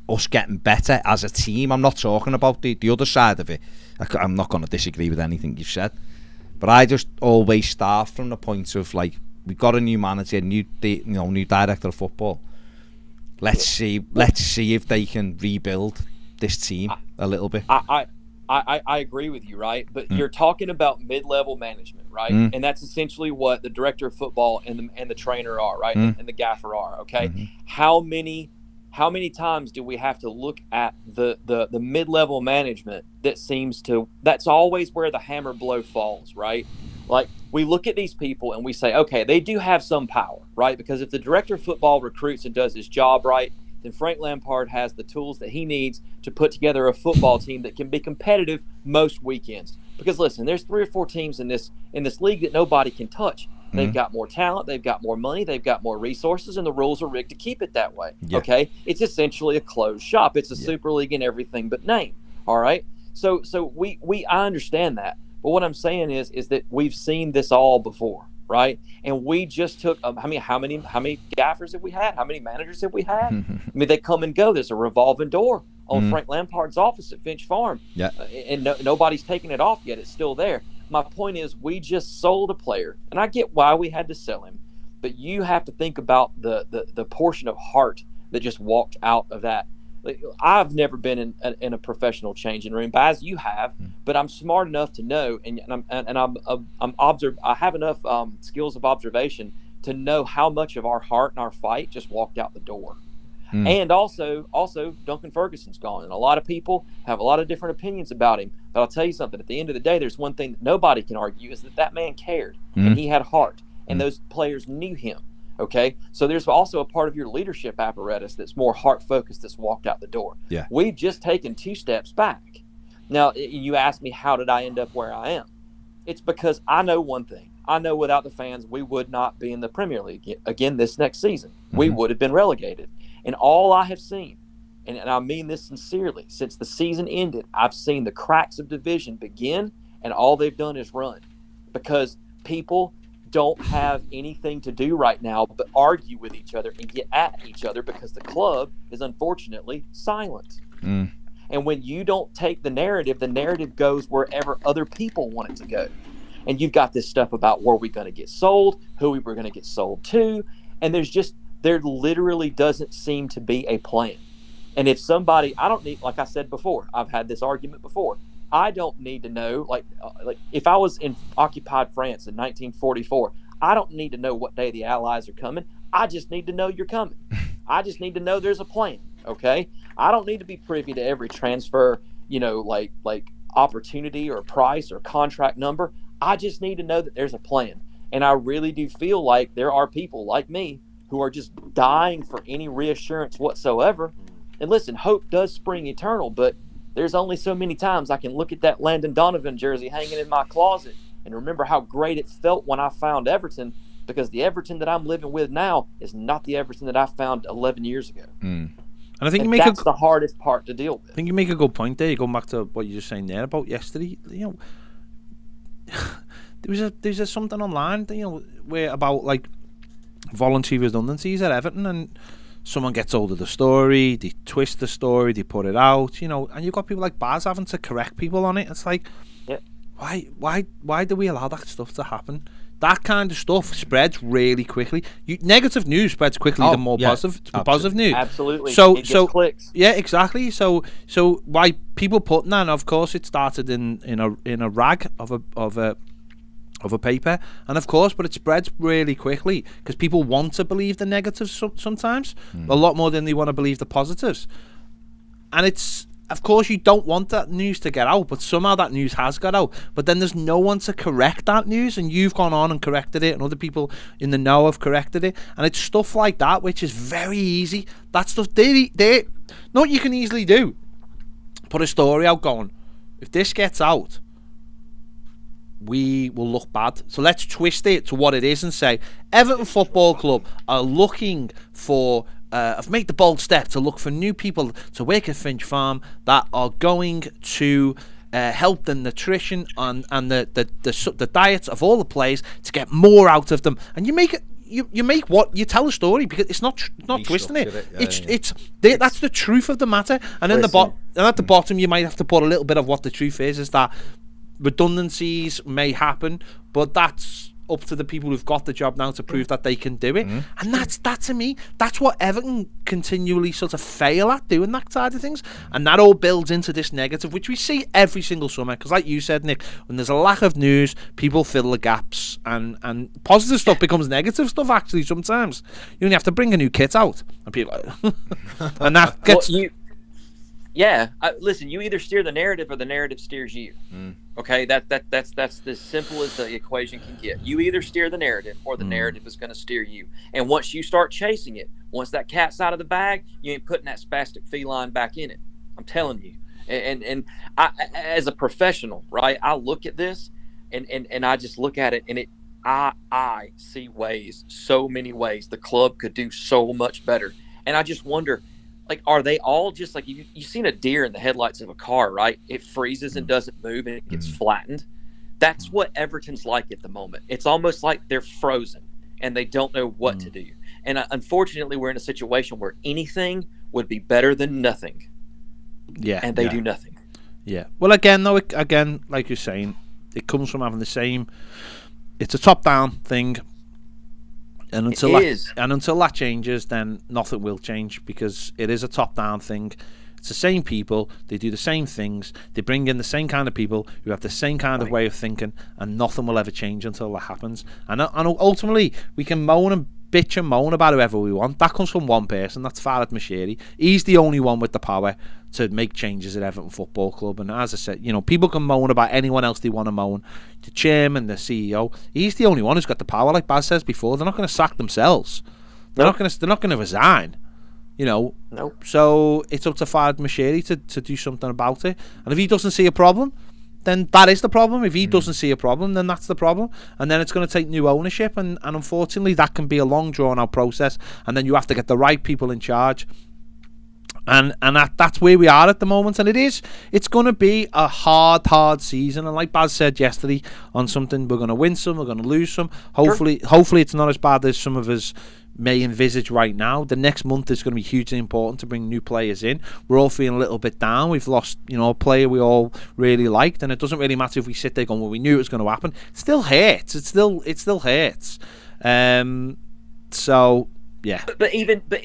us getting better as a team, I'm not talking about the other side of it. I'm not going to disagree with anything you've said, but I just always start from the point of, like, we've got a new manager, new director of football. Let's see if they can rebuild this team a little bit. I agree with you, right? But you're talking about mid-level management, right? And that's essentially what the director of football and the trainer are, right? And the gaffer are, okay? How many times do we have to look at the mid-level management that's always where the hammer blow falls, right? Like, we look at these people and we say, okay, they do have some power, right? Because if the director of football recruits and does his job right, then Frank Lampard has the tools that he needs to put together a football team that can be competitive most weekends. Because listen, there's 3 or 4 teams in this league that nobody can touch. They've got more talent, they've got more money, they've got more resources, and the rules are rigged to keep it that way. Yeah. Okay, it's essentially a closed shop. It's a super league in everything but name. All right, so I understand that, but what I'm saying is that we've seen this all before. Right, and we just took. How many gaffers have we had? How many managers have we had? I mean, they come and go. There's a revolving door on Frank Lampard's office at Finch Farm, and nobody's taken it off yet. It's still there. My point is, we just sold a player, and I get why we had to sell him, but you have to think about the portion of heart that just walked out of that. Like, I've never been in a professional changing room, Baz, you have, but I'm smart enough to know, I have enough skills of observation to know how much of our heart and our fight just walked out the door. And also Duncan Ferguson's gone, and a lot of people have a lot of different opinions about him. But I'll tell you something: at the end of the day, there's one thing that nobody can argue, is that man cared and he had heart, and those players knew him. Okay, so there's also a part of your leadership apparatus that's more heart-focused that's walked out the door. Yeah. We've just taken 2 steps back. Now, you ask me, how did I end up where I am? It's because I know one thing. I know without the fans, we would not be in the Premier League again this next season. We would have been relegated. And all I have seen and I mean this sincerely, since the season ended, I've seen the cracks of division begin, and all they've done is run, because people don't have anything to do right now but argue with each other and get at each other, because the club is unfortunately silent. And when you don't take the narrative goes wherever other people want it to go. And you've got this stuff about where we're going to get sold, who we were going to get sold to, and there literally doesn't seem to be a plan. And if somebody, I don't need, like I said before, I've had this argument before, I don't need to know, like if I was in occupied France in 1944, I don't need to know what day the Allies are coming. I just need to know you're coming. I just need to know there's a plan, okay? I don't need to be privy to every transfer, like opportunity or price or contract number. I just need to know that there's a plan. And I really do feel like there are people like me who are just dying for any reassurance whatsoever. And listen, hope does spring eternal, but there's only so many times I can look at that Landon Donovan jersey hanging in my closet and remember how great it felt when I found Everton, because the Everton that I'm living with now is not the Everton that I found 11 years ago. And I think that's the hardest part to deal with. I think you make a good point there. Going back to what you were just saying there about yesterday, there's something online, where about like voluntary redundancies at Everton, and someone gets hold of the story, they twist the story, they put it out, and you've got people like Baz having to correct people on it. It's like, why do we allow that stuff to happen? That kind of stuff spreads really quickly. Negative news spreads quickly than more positive news. Absolutely. So clicks. Yeah, exactly. So why people putting that? And of course, it started in a rag of a paper, and of course, but it spreads really quickly because people want to believe the negatives sometimes a lot more than they want to believe the positives. And it's, of course, you don't want that news to get out, but somehow that news has got out. But then there's no one to correct that news, and you've gone on and corrected it, and other people in the know have corrected it. And it's stuff like that which is very easy. That stuff, they know what you can easily do. Put a story out going, if this gets out, we will look bad. So let's twist it to what it is and say, Everton Football Club are looking for... I've made the bold step to look for new people to work at Finch Farm that are going to help the nutrition and the diets of all the players to get more out of them. And you make it. You make what you tell a story, because it's not twisting it. That's the truth of the matter. And at the bottom, you might have to put a little bit of what the truth is that redundancies may happen, but that's up to the people who've got the job now to prove that they can do it. And that to me, that's what Everton continually sort of fail at, doing that side of things. And that all builds into this negative, which we see every single summer, because like you said, Nick, when there's a lack of news, people fill the gaps, and positive stuff becomes negative stuff actually sometimes. You only have to bring a new kit out and people and that gets... listen, you either steer the narrative or the narrative steers you. Okay, that's as simple as the equation can get. You either steer the narrative or the narrative is going to steer you. And once you start chasing it, once that cat's out of the bag, you ain't putting that spastic feline back in it. I'm telling you. And I, as a professional, right, I look at this and I just look at it, and I see so many ways the club could do so much better. And I just wonder, like, are they all just like, you've seen a deer in the headlights of a car, right? It freezes and doesn't move and it gets flattened. That's what Everton's like at the moment. It's almost like they're frozen and they don't know what to do. And unfortunately, we're in a situation where anything would be better than nothing. Yeah. And they do nothing. Yeah. Well, again, like you're saying, it comes from having the same, it's a top-down thing. And until that changes, then nothing will change, because it is a top-down thing. It's the same people. They do the same things. They bring in the same kind of people who have the same kind of way of thinking, and nothing will ever change until that happens. And ultimately, we can moan and bitch and moan about whoever we want. That comes from one person. That's Farhad Moshiri. He's the only one with the power to make changes at Everton Football Club. And as I said, people can moan about anyone else they want to moan. The chairman, the CEO. He's the only one who's got the power. Like Baz says before, they're not going to sack themselves. They're not going to resign. Nope. So it's up to Farhad Moshiri to do something about it. And if he doesn't see a problem, then that is the problem. If he doesn't see a problem, then that's the problem. And then it's going to take new ownership. And unfortunately, that can be a long, drawn-out process. And then you have to get the right people in charge. And that's where we are at the moment, and it's going to be a hard season. And like Baz said yesterday on something, we're going to win some, we're going to lose some. Hopefully it's not as bad as some of us may envisage right now. The next month is going to be hugely important to bring new players in. We're all feeling a little bit down. We've lost, a player we all really liked, and it doesn't really matter if we sit there going, well, we knew it was going to happen. It still hurts. It still hurts. So. Yeah. But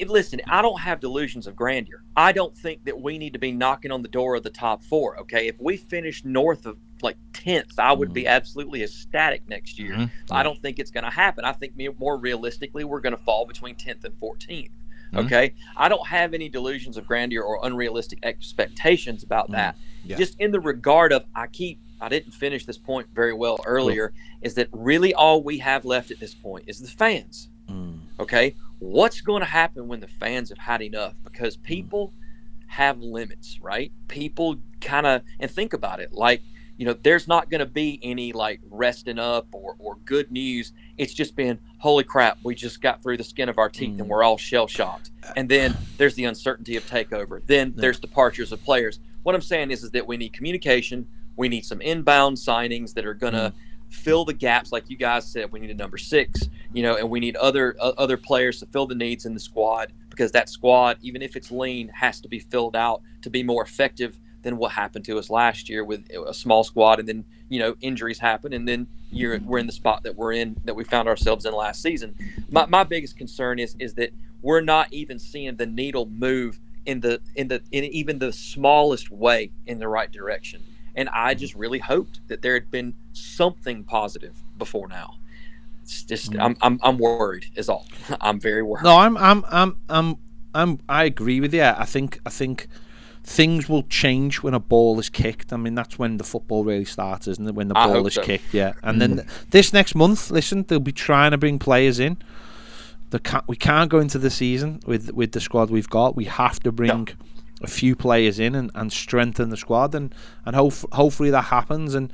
listen, I don't have delusions of grandeur. I don't think that we need to be knocking on the door of the top 4. Okay, if we finish north of like 10th, I would be absolutely ecstatic next year. Mm-hmm. I don't think it's going to happen. I think more realistically, we're going to fall between 10th and 14th. Okay, I don't have any delusions of grandeur or unrealistic expectations about that. Yeah. Just in the regard of, I didn't finish this point very well earlier. Is that really all we have left at this point is the fans? Okay. What's going to happen when the fans have had enough? Because people have limits, right? People and think about it, like, there's not going to be any like resting up or good news. It's just been, holy crap, we just got through the skin of our teeth and we're all shell shocked. And then there's the uncertainty of takeover. Then there's departures of players. What I'm saying is that we need communication. We need some inbound signings that are going to fill the gaps, like you guys said. We need a number 6, and we need other players to fill the needs in the squad, because that squad, even if it's lean, has to be filled out to be more effective than what happened to us last year with a small squad, and then injuries happen, and then we're in the spot that we're in, that we found ourselves in last season. My biggest concern is that we're not even seeing the needle move in even the smallest way in the right direction. And I just really hoped that there had been something positive before now. It's just I'm worried is all. I'm very worried. No, I agree with you. I think things will change when a ball is kicked. I mean, that's when the football really starts, isn't it? When the ball is kicked, yeah. And then this next month, listen, they'll be trying to bring players in. We can't go into the season with the squad we've got. We have to bring a few players in and strengthen the squad, and hopefully that happens. And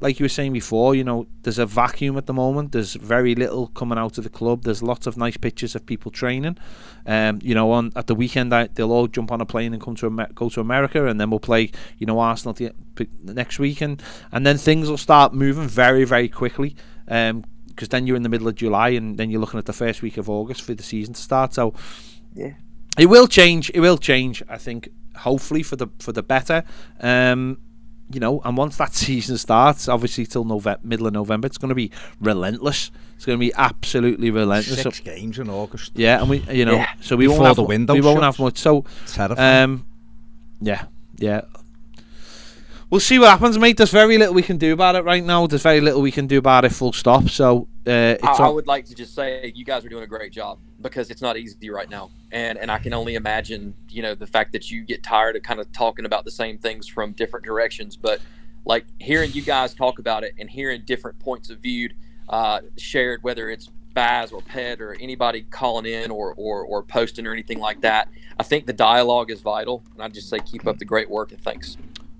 like you were saying before, there's a vacuum at the moment. There's very little coming out of the club. There's lots of nice pictures of people training. At the weekend they'll all jump on a plane and go to America, and then we'll play Arsenal the next week, and then things will start moving very, very quickly, because then you're in the middle of July, and then you're looking at the first week of August for the season to start. So yeah. It will change. I think, hopefully for the better. And once that season starts, obviously till middle of November, it's going to be relentless. It's going to be absolutely relentless. 6 games in August. Yeah, and so we won't have much. So, yeah. We'll see what happens, mate. There's very little we can do about it right now. There's very little we can do about it, full stop. So I would like to just say you guys are doing a great job, because it's not easy right now. And I can only imagine, the fact that you get tired of kind of talking about the same things from different directions. But like hearing you guys talk about it and hearing different points of view shared, whether it's Baz or Ped or anybody calling in or posting or anything like that, I think the dialogue is vital. And I just say keep up the great work, and thanks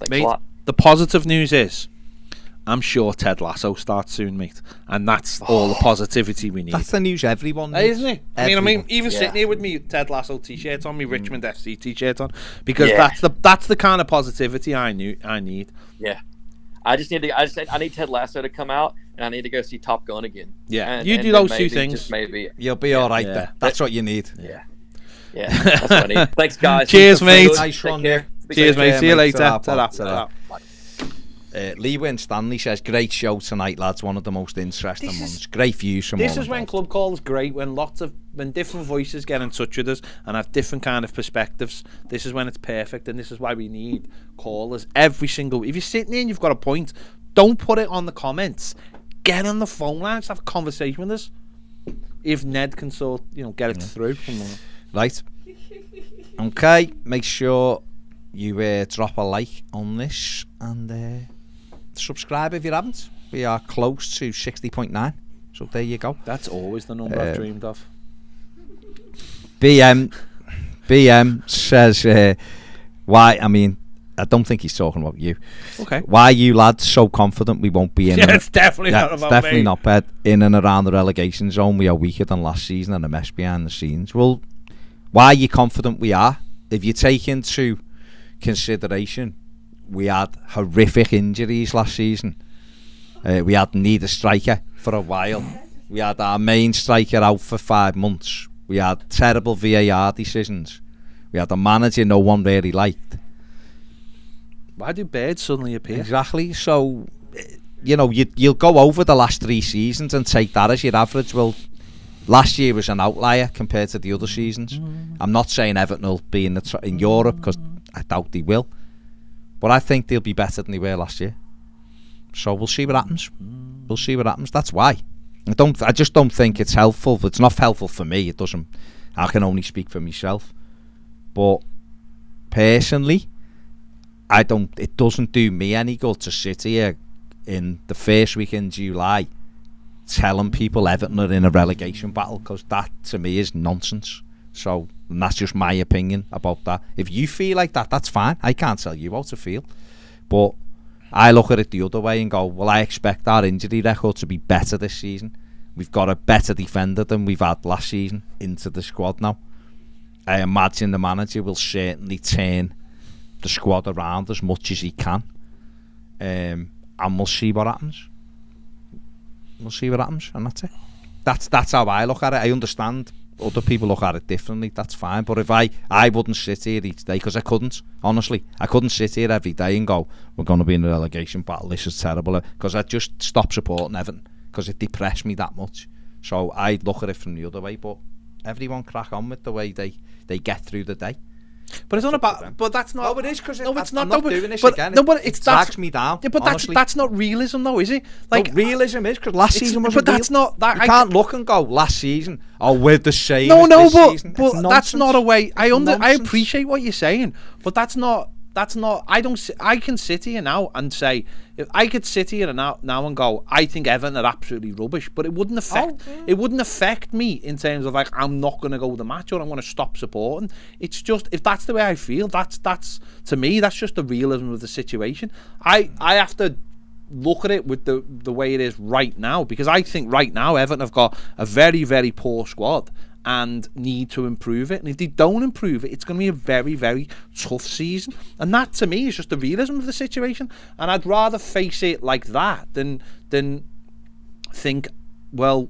mate, a lot. The positive news is, I'm sure Ted Lasso starts soon, mate, and that's all the positivity we need. That's the news everyone needs. Isn't it? I mean, even sitting here with me Ted Lasso t-shirt on, me Richmond FC t-shirt on, because that's the kind of positivity I need. Yeah, I need Ted Lasso to come out, and I need to go see Top Gun again. Yeah, you do those two things. Maybe you'll be all right there. That's what you need. Yeah, that's what I need. Thanks, guys. Cheers, mate. Nice run there. Cheers, mate. See you later. Ta-ra. Lee Wynn Stanley says, great show tonight, lads. One of the most interesting ones. Great views from all This is when Club Call is great, when different voices get in touch with us and have different kind of perspectives. This is when it's perfect, and this is why we need callers every single week. If you're sitting there and you've got a point, don't put it on the comments. Get on the phone line, just have a conversation with us. If Ned can get it through. Right. Okay, make sure you drop a like on this, and subscribe if you haven't. We are close to 60.9, so there you go. That's always the number I've dreamed of. BM says, why, I don't think he's talking about you. Okay. Why are you lads so confident we won't be in? Yeah, it's definitely not about me. Definitely not bad. In and around the relegation zone, we are weaker than last season and a mess behind the scenes. Well, why are you confident we are? if you take into consideration, we had horrific injuries last season. We had need a striker for a while. We had our main striker out for 5 months. We had terrible VAR decisions. We had a manager no one really liked. Why do birds suddenly appear? Exactly. So, you know, you'll go over the last 3 seasons and take that as your average. Well, last year was an outlier compared to the other seasons. I'm not saying Everton will be in Europe, because I doubt they will. But I think they'll be better than they were last year. So we'll see what happens. We'll see what happens. That's why. I just don't think it's helpful. It's not helpful for me. It doesn't. I can only speak for myself. But personally, it doesn't do me any good to sit here in the first week in July telling people Everton are in a relegation battle, because that to me is nonsense. So, and that's just my opinion about that. If you feel like that, that's fine. I can't tell you how to feel. But I look at it the other way and go, well, I expect our injury record to be better this season. We've got a better defender than we've had last season into the squad now. I imagine the manager will certainly turn the squad around as much as he can. And we'll see what happens. We'll see what happens, and that's it. That's how I look at it. I understand other people look at it differently. That's fine. But if I wouldn't sit here each day, because I couldn't, honestly. I couldn't sit here every day and go, we're going to be in a relegation battle, this is terrible. Because I'd just stop supporting Everton, because it depressed me that much. So I look at it from the other way. But everyone crack on with the way they get through the day. But it's not about. But that's not. No, it is, because it's not. I'm not doing this but, again. No, but it drags me down. Yeah, but that's not realism, though, is it? Like, no, realism is, because last season was. But that's not that. You can't look and go last season. Oh, we're the same. No, as this season. But that's not a way. I appreciate what you're saying, but that's not. I can sit here now and say, if I could sit here now and go, I think Everton are absolutely rubbish, but it wouldn't affect me in terms of, like, I'm not going to go to the match or I'm going to stop supporting. It's just, if that's the way I feel, that's to me, that's just the realism of the situation. I have to look at it with the way it is right now, because I think right now Everton have got a very, very poor squad and need to improve it. And if they don't improve it, it's going to be a very, very tough season. And that, to me, is just the realism of the situation. And I'd rather face it like that than think, well,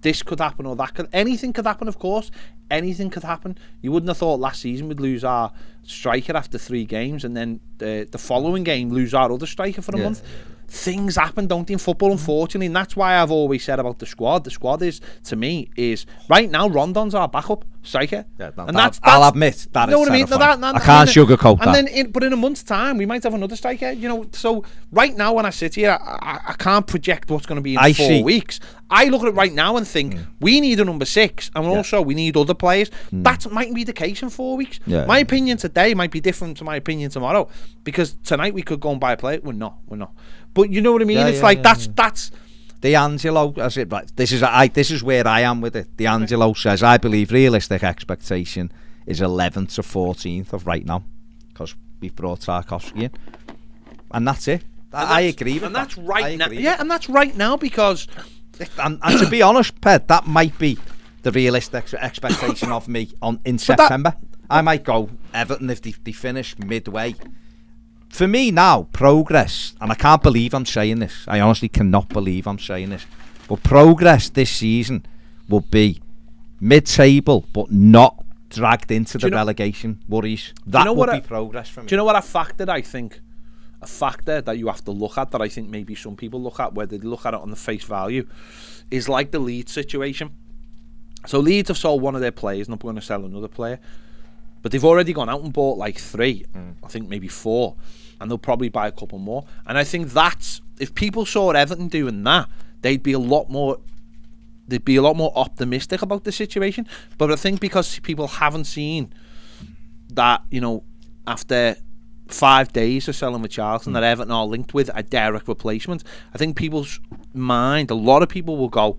this could happen or that could. Anything could happen, of course. Anything could happen. You wouldn't have thought last season we'd lose our striker after 3 games, and then the following game lose our other striker for a month. Things happen, don't they, in football, unfortunately, and that's why I've always said about the squad. The squad is, to me, is right now Rondon's our backup striker. Yeah, and that's I'll admit that is terrifying. I can't sugarcoat that. And then, but in a month's time, we might have another striker. You know, so right now when I sit here, I can't project what's going to be in 4 weeks. I look at it right now and think we need a number 6, and also we need other players. That mightn't be the case in 4 weeks. My opinion today might be different to my opinion tomorrow, because tonight we could go and buy a player. We're not. But you know what I mean? It's like that's. D'Angelo, this is where I am with it. D'Angelo says, I believe realistic expectation is 11th to 14th of right now, because we've brought Tarkowski in, and that's it. I agree with that. And that's right now. Yeah, and that's right now, because. And to be honest, Ped, that might be the realistic expectation of me in September. I might go Everton if they finish midway. For me now, progress, and I can't believe I'm saying this. I honestly cannot believe I'm saying this. But progress this season will be mid-table, but not dragged into the relegation worries. That would be progress for me. Do you know what a factor that you have to look at, that I think maybe some people look at, where they look at it on the face value, is like the Leeds situation. So Leeds have sold one of their players, and they're going to sell another player. But they've already gone out and bought like 3, I think maybe 4, and they'll probably buy a couple more. And I think that's, if people saw Everton doing that, they'd be a lot more optimistic about the situation. But I think because people haven't seen that, you know, after 5 days of selling with Charlton, that Everton are linked with a direct replacement, I think people's mind, a lot of people will go,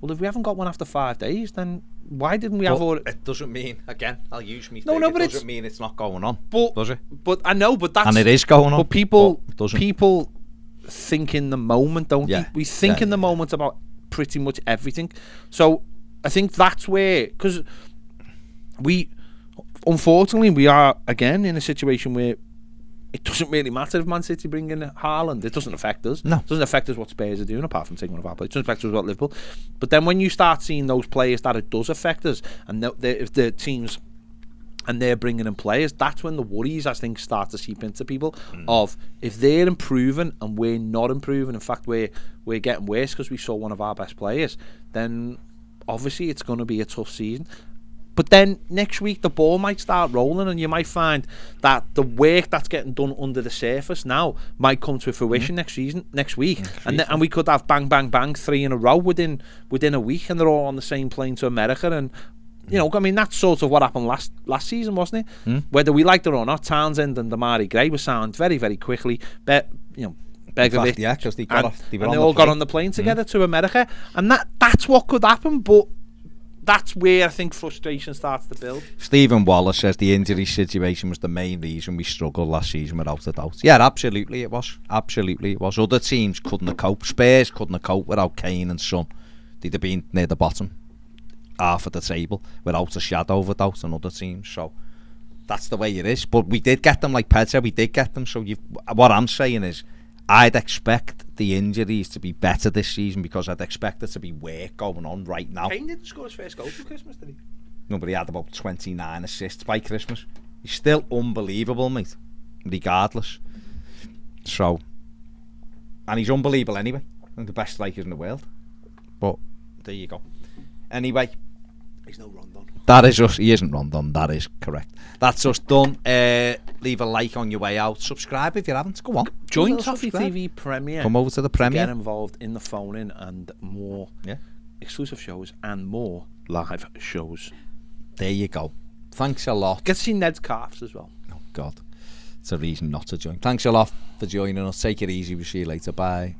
well, if we haven't got one after 5 days, then why didn't we have all? It doesn't mean, again, I'll use me. But it doesn't mean it's not going on, does it? But I know, but that's, and it is going on. But people think in the moment, don't they? We think in the moment about pretty much everything. So I think that's where, because unfortunately, we are again in a situation where it doesn't really matter if Man City bring in Haaland. It doesn't affect us. No. It doesn't affect us what Spurs are doing, apart from taking one of our players. It doesn't affect us what Liverpool. But then when you start seeing those players that it does affect us, and if the teams and they're bringing in players, that's when the worries, I think, start to seep into people of if they're improving and we're not improving, in fact we're getting worse because we saw one of our best players, then obviously it's going to be a tough season. But then next week the ball might start rolling, and you might find that the work that's getting done under the surface now might come to fruition next week, and we could have bang bang bang 3 in a row within a week, and they're all on the same plane to America. And you know, I mean, that's sort of what happened last season, wasn't it? Whether we liked it or not, Townsend and Damari Gray were signed very, very quickly. Begovic, because they all got on the plane together to America, and that's what could happen. But that's where I think frustration starts to build. Stephen Wallace says the injury situation was the main reason we struggled last season, without a doubt. Yeah, absolutely it was. Absolutely it was. Other teams couldn't have coped. Spurs couldn't have coped without Kane and Son. They'd have been near the bottom half of the table without a shadow of a doubt, and other teams. So that's the way it is. But we did get them, like Ped said, we did get them. So what I'm saying is, I'd expect the injuries to be better this season, because I'd expect there to be work going on right now. Kane didn't score his first goal for Christmas, did he? No, but he had about 29 assists by Christmas. He's still unbelievable, mate, regardless. So, and he's unbelievable anyway. One of the best strikers in the world. But there you go. Anyway, he's no Rondon. That is us. He isn't Rondon. That is correct. That's us done. Leave a like on your way out. Subscribe if you haven't. Go on. Join Toffee TV Premier. Come over to the Premier. Get involved in the phone-in and more exclusive shows and more live shows. There you go. Thanks a lot. Get to see Ned's calves as well. Oh, God. It's a reason not to join. Thanks a lot for joining us. Take it easy. We'll see you later. Bye.